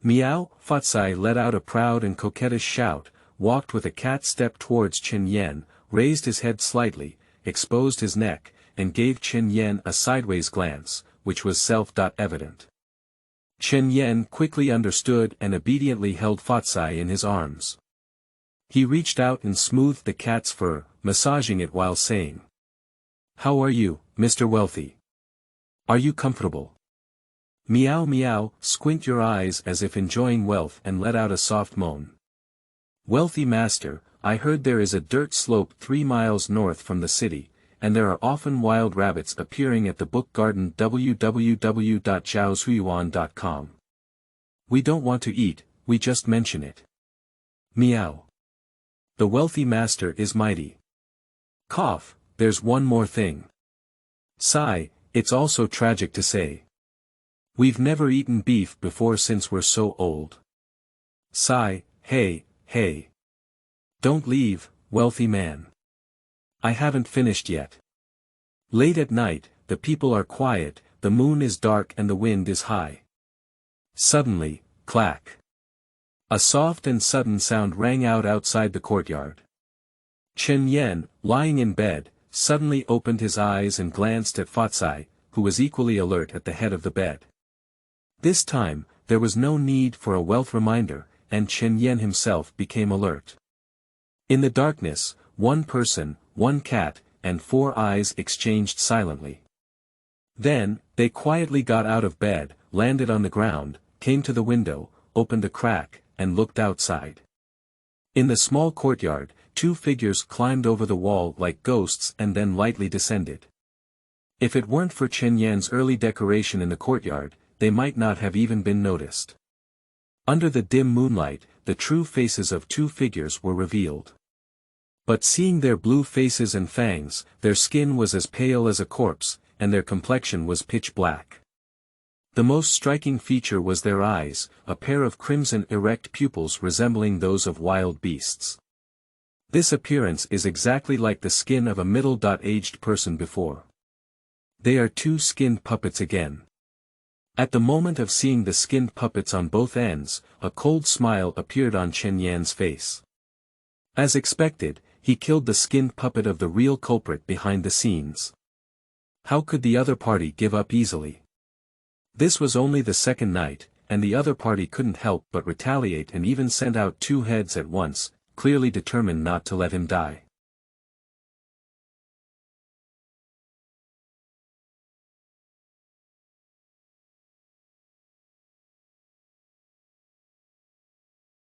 Speaker 1: Meow. Fatsai let out a proud and coquettish shout, walked with a cat step towards Chen Yan, raised his head slightly, exposed his neck, and gave Chen Yan a sideways glance, which was self-evident. Chen Yan quickly understood and obediently held Fatsai in his arms. He reached out and smoothed the cat's fur, massaging it while saying, "How are you, Mr. Wealthy? Are you comfortable?" Meow meow, squint your eyes as if enjoying wealth and let out a soft moan. "Wealthy master, I heard there is a dirt slope 3 miles north from the city, and there are often wild rabbits appearing at the book garden www.zhaozuiyuan.com. We don't want to eat, we just mention it." Meow. The wealthy master is mighty. Cough, there's one more thing. Sigh, it's also tragic to say. We've never eaten beef before since we're so old. Sigh, hey. Don't leave, wealthy man. I haven't finished yet. Late at night, the people are quiet, the moon is dark and the wind is high. Suddenly, clack. A soft and sudden sound rang out outside the courtyard. Chen Yan, lying in bed, suddenly opened his eyes and glanced at Fatsai, who was equally alert at the head of the bed. This time, there was no need for a wealth reminder, and Chen Yan himself became alert. In the darkness, one person, one cat, and 4 eyes exchanged silently. Then, they quietly got out of bed, landed on the ground, came to the window, opened a crack, and looked outside. In the small courtyard, 2 figures climbed over the wall like ghosts and then lightly descended. If it weren't for Chen Yan's early decoration in the courtyard, they might not have even been noticed. Under the dim moonlight, the true faces of 2 figures were revealed. But seeing their blue faces and fangs, their skin was as pale as a corpse, and their complexion was pitch black. The most striking feature was their eyes, a pair of crimson erect pupils resembling those of wild beasts. This appearance is exactly like the skin of a middle-aged person before. They are 2 skinned puppets again. At the moment of seeing the skinned puppets on both ends, a cold smile appeared on Chen Yan's face. As expected, he killed the skinned puppet of the real culprit behind the scenes. How could the other party give up easily? This was only the second night, and the other party couldn't help but retaliate and even send out 2 heads at once, clearly determined not to let him die.